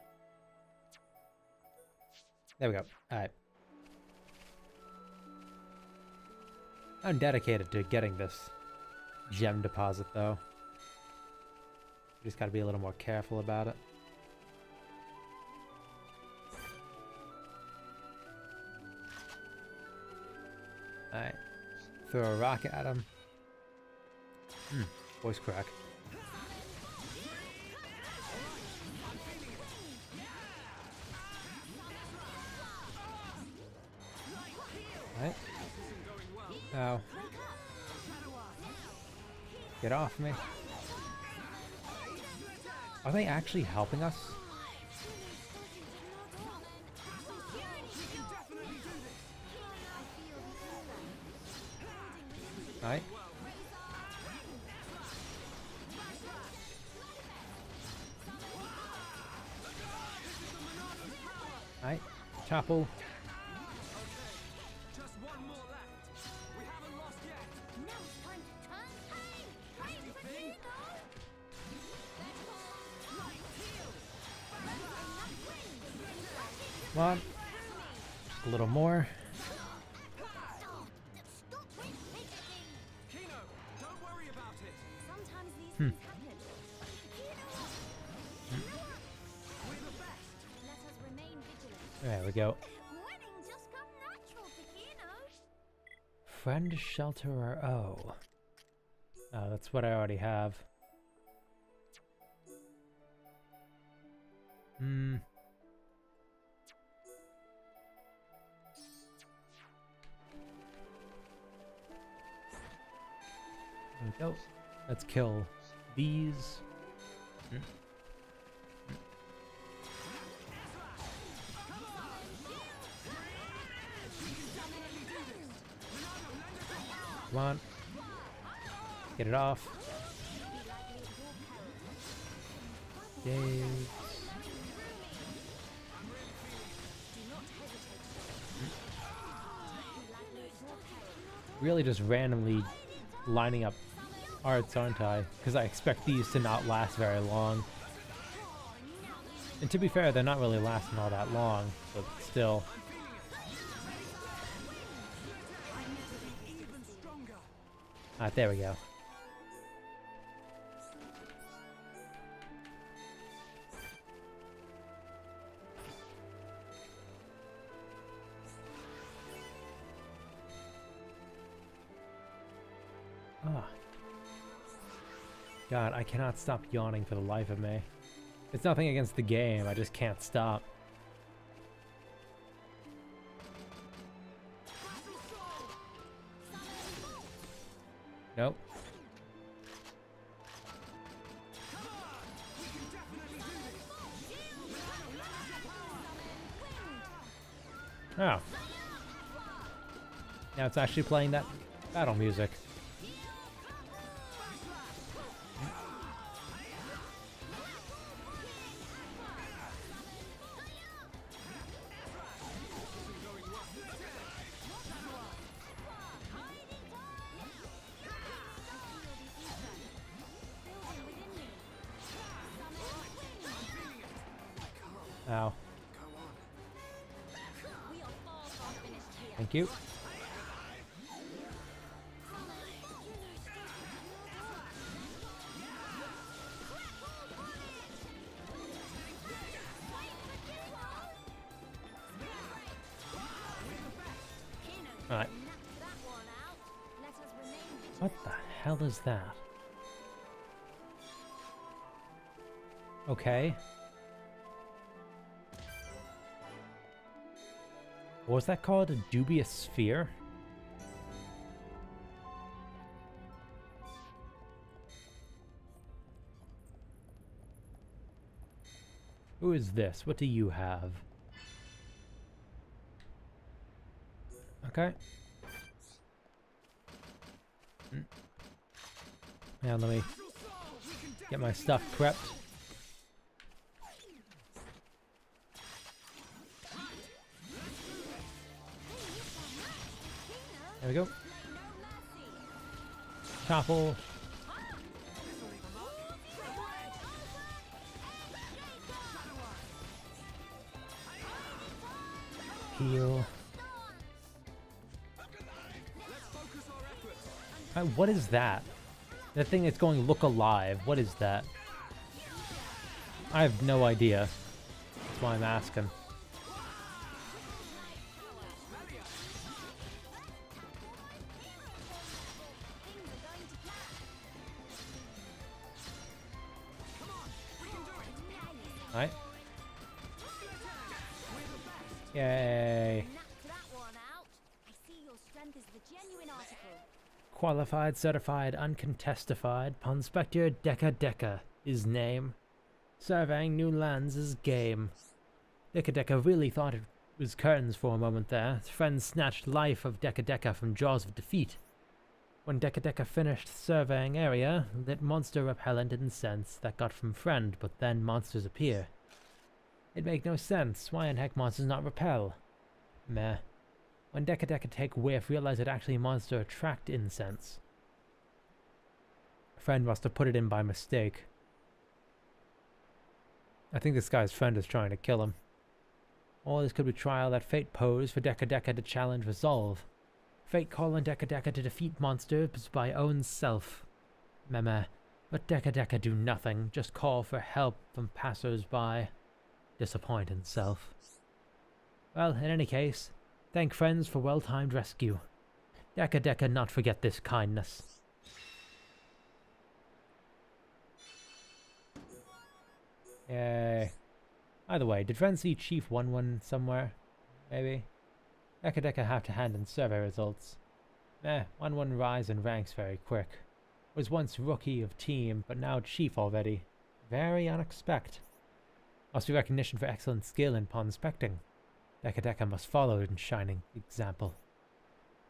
There we go. Alright. I'm dedicated to getting this gem deposit, though. Just gotta be a little more careful about it. Alright. Throw a rocket at him. Voice crack. Alright. Ow. Get off me. Are they actually helping us? Right. Right. Chapel. Just one more left. We haven't lost yet. Now it's time to turn pain! Pain for Hugo! Come on. Just a little more. Stop with fidgeting! Kino, don't worry about it. Sometimes these things happen. We're the best. Let us remain vigilant. There we go. Winning just come natural to Kino. Friend, shelterer. Oh. Oh, that's what I already have. Hmm. There we go. Let's kill these. Come on. Get it off. Yay. Really just randomly lining up arts, aren't I? Because I expect these to not last very long. And to be fair, they're not really lasting all that long, but still. Alright, there we go. Ah. God, I cannot stop yawning for the life of me. It's nothing against the game, I just can't stop. Nope. Oh. Now it's actually playing that battle music. Ow. Thank you. Alright. What the hell is that? Okay. What was that called? A dubious sphere? Who is this? What do you have? Okay. Now let me get my stuff prepped. There we go. Topple. Heal. What is that? That thing that's going look alive. What is that? I have no idea. That's why I'm asking. Alright. Yay. Qualified, certified, uncontestified, Ponspector Deca Deca, his name. Surveying new lands is game. Dekadeka really thought it was curtains for a moment there. His friend snatched life of Dekadeka from jaws of defeat. When Dekadeka finished surveying area, lit monster repellent incense that got from friend, but then monsters appear. It make no sense. Why in heck monsters not repel? Meh. When Dekadeka take whiff, realize it actually monster attract incense. Friend must have put it in by mistake. I think this guy's friend is trying to kill him. Or this could be trial that fate posed for Dekadeka to challenge resolve. Fate calling Dekadeka to defeat monsters by own self. Meh. But Dekadeka do nothing, just call for help from passers-by. Disappoint in self. Well, in any case, thank friends for well-timed rescue. Dekadeka not forget this kindness. Yay. By the way, did friends see Chief 1-1 somewhere? Maybe? Dekadeka have to hand in survey results. 1-1 rise in ranks very quick. Was once rookie of team, but now chief already. Very unexpected. Must be recognition for excellent skill in pawn inspecting. Dekadeka must follow in shining example.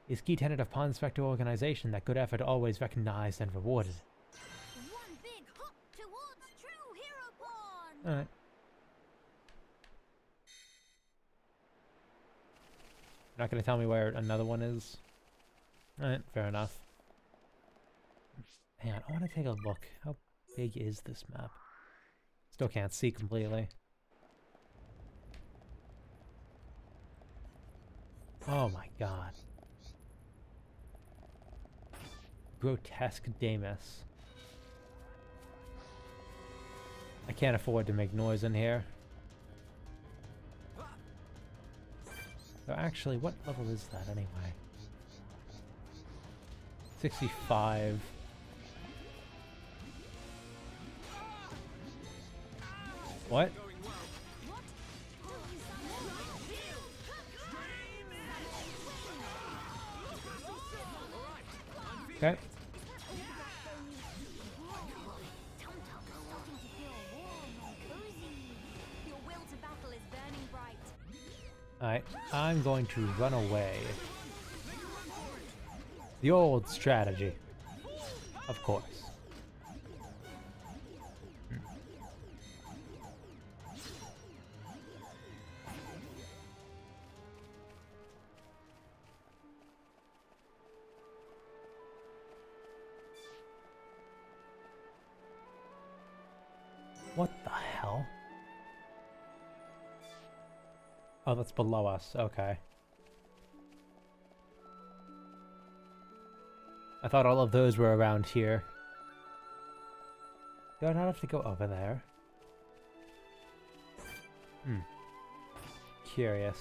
Is key tenet of pawn inspector organization that good effort always recognized and rewarded. One big hop towards true hero pawn. Alright. You're not going to tell me where another one is? Alright, fair enough. Hang on, I want to take a look. How big is this map? Still can't see completely. Oh my god. Grotesque Damus. I can't afford to make noise in here. So actually, what level is that anyway? 65. What? Okay. Alright, I'm going to run away. The old strategy. Of course. What the hell? Oh, that's below us. Okay. I thought all of those were around here. Do I not have to go over there? Curious.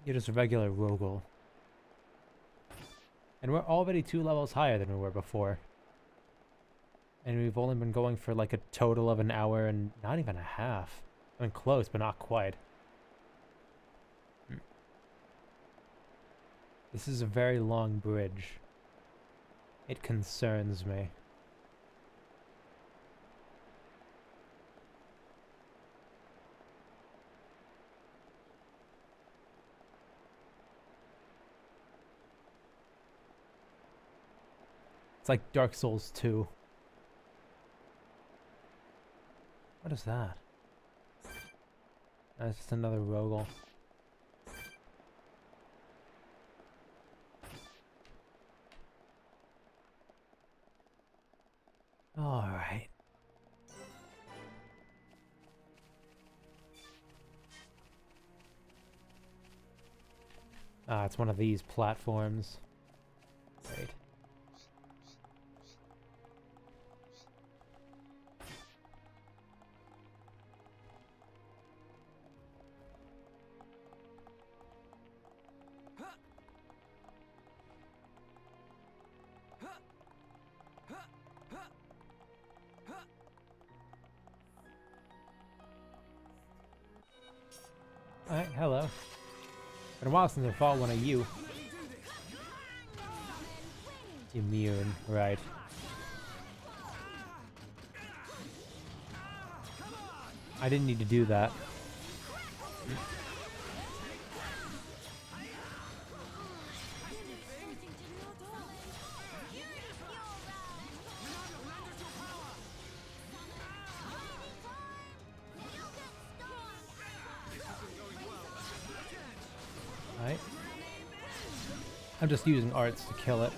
You're just a regular Rogel. And we're already 2 levels higher than we were before. And we've only been going for like a total of an hour and not even a half. I mean, close, but not quite. This is a very long bridge. It concerns me. It's like Dark Souls 2. What is that? That's just another Rogel. Alright. Ah, it's one of these platforms. Great. Alright, hello. Been a while since I fought one of you. Immune, right. I didn't need to do that. Right. I'm just using arts to kill it.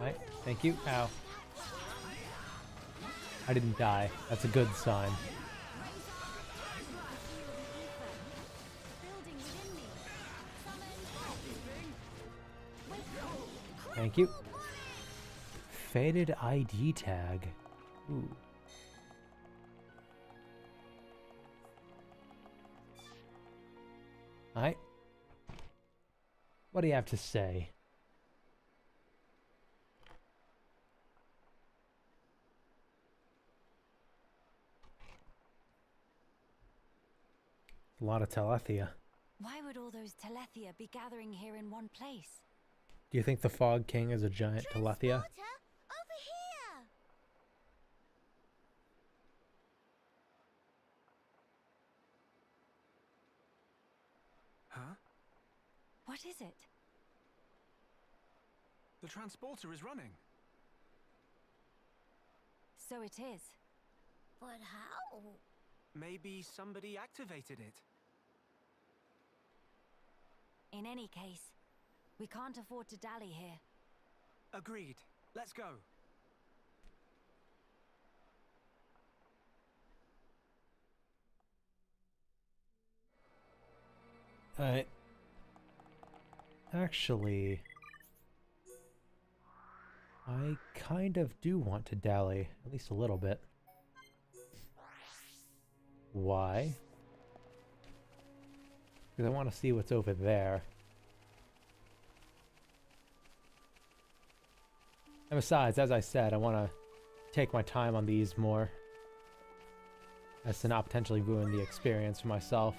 Right, thank you. Ow. I didn't die. That's a good sign. Thank you. Faded ID tag. Ooh. Alright. What do you have to say? A lot of Telethia. Why would all those Telethia be gathering here in one place? Do you think the Fog King is a giant Telethia? Over here! Huh? What is it? The transporter is running. So it is. But how? Maybe somebody activated it. In any case, we can't afford to dally here. Agreed. Let's go. Actually, I kind of do want to dally, at least a little bit. Why? Because I want to see what's over there. And besides, as I said, I want to take my time on these more, as to not potentially ruin the experience for myself.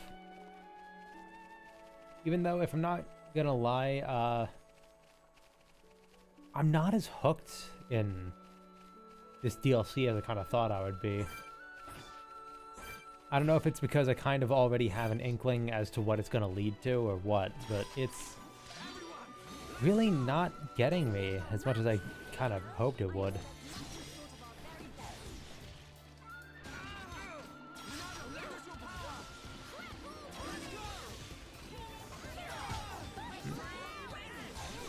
Even though, if I'm not gonna lie, I'm not as hooked in this DLC as I kind of thought I would be. I don't know if it's because I kind of already have an inkling as to what it's gonna lead to or what, but it's really not getting me as much as I kind of hoped it would.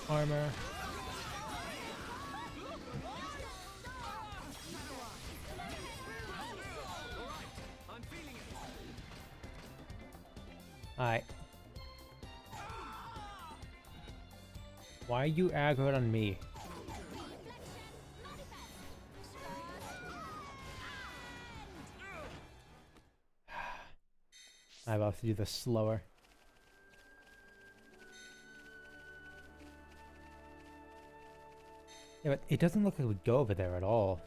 Armor. Alright. Why are you aggroed on me? I have to do this slower. Yeah, but it doesn't look like we go over there at all.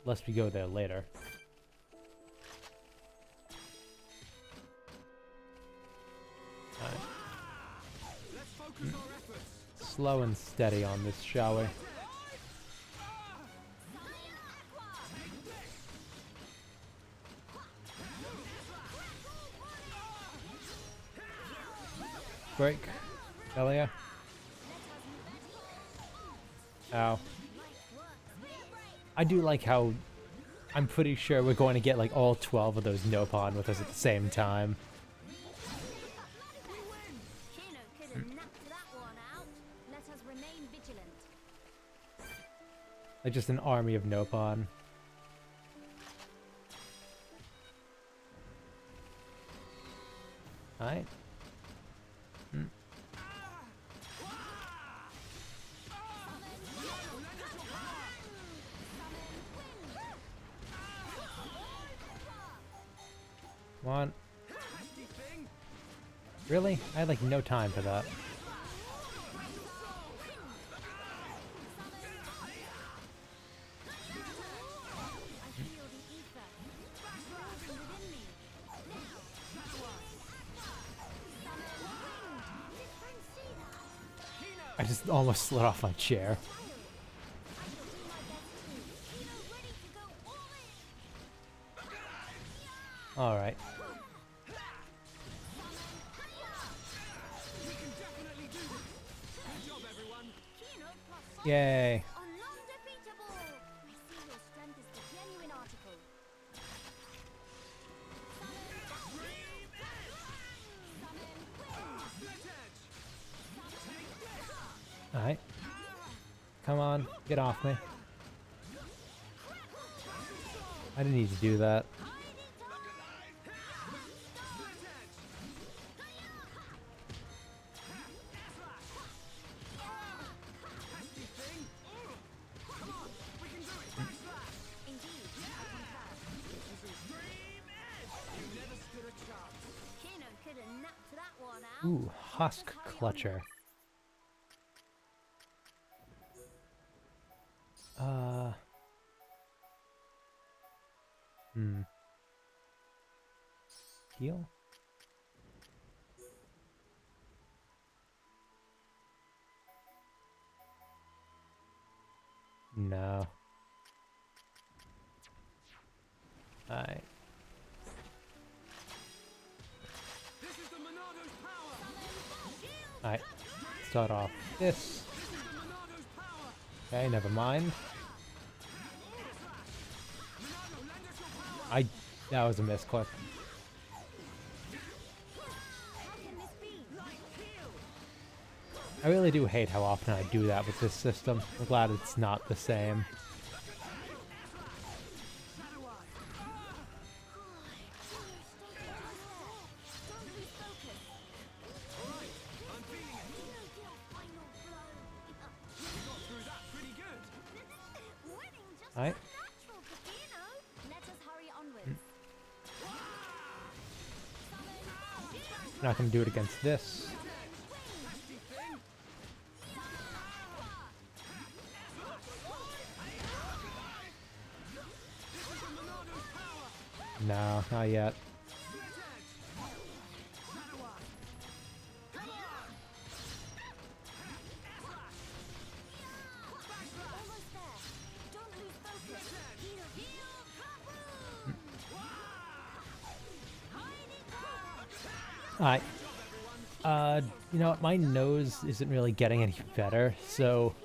Unless we go there later. Alright. Slow and steady on this, shall we? Break. Elia. Ow. I do like how I'm pretty sure we're going to get like all 12 of those Nopon with us at the same time. Like just an army of Nopon. Alright. Come on. Really? I had like no time for that. I just almost slid off my chair. Alright. Yay. Undefeatable! I see your strength is the genuine article. Alright. Come on, get off me. I didn't need to do that. Ooh, Husk Clutcher. Heal? No. Alright. Alright. Start off this. Okay, never mind. That was a misclick. I really do hate how often I do that with this system. I'm glad it's not the same. Alright. Not gonna do it against this. No, not yet. Alright. You know what? My nose isn't really getting any better, so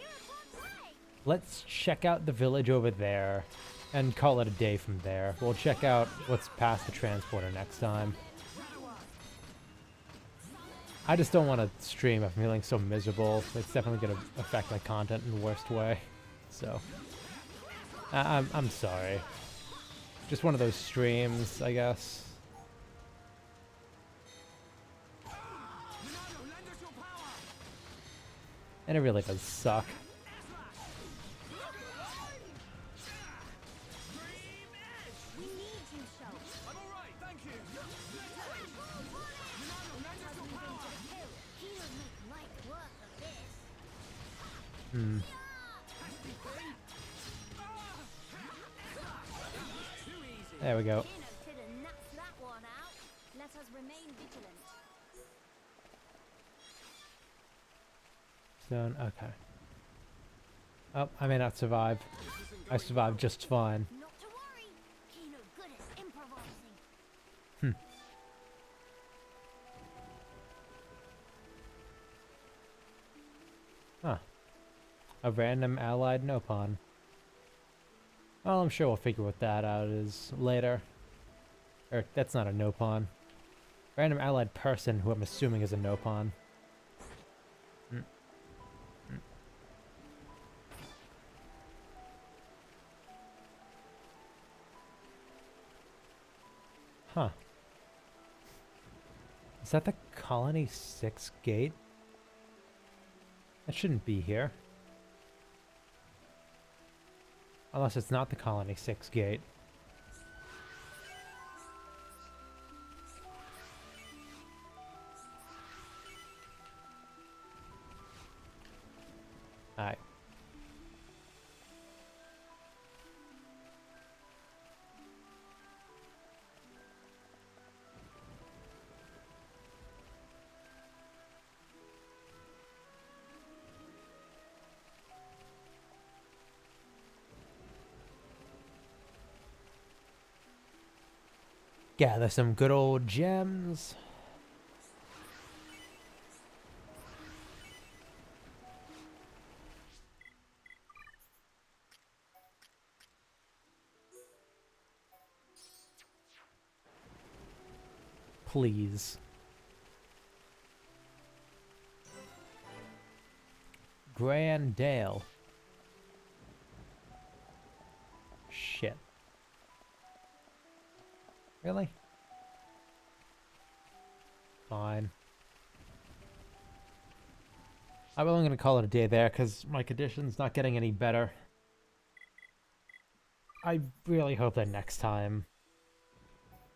let's check out the village over there and call it a day from there. We'll check out what's past the transporter next time. I just don't want to stream. I'm feeling so miserable. It's definitely going to affect my content in the worst way. So, I'm sorry. Just one of those streams, I guess. And it really does suck. There we go. Stone, okay. Oh, I may not survive. I survived just fine. Not to worry. Kino good at improvising. Huh. A random allied Nopon. Well, I'm sure we'll figure what that out is later. Or, that's not a Nopon. Random allied person who I'm assuming is a Nopon. Huh. Is that the Colony 6 gate? That shouldn't be here. Unless it's not the Colony 6 gate. Alright. Gather some good old gems. Please. Grand Dale. Shit. Really? Fine. I'm only gonna call it a day there because my condition's not getting any better. I really hope that next time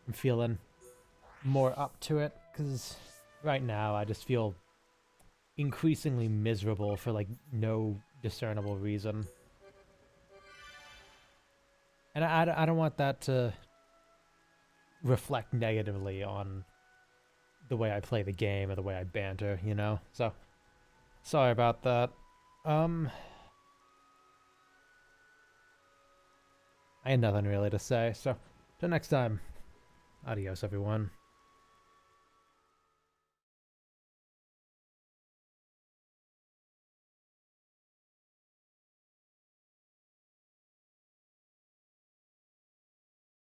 I'm feeling more up to it, because right now I just feel increasingly miserable for like no discernible reason. And I don't want that to reflect negatively on the way I play the game or the way I banter, you know? So, sorry about that. I had nothing really to say, so till next time, adios everyone.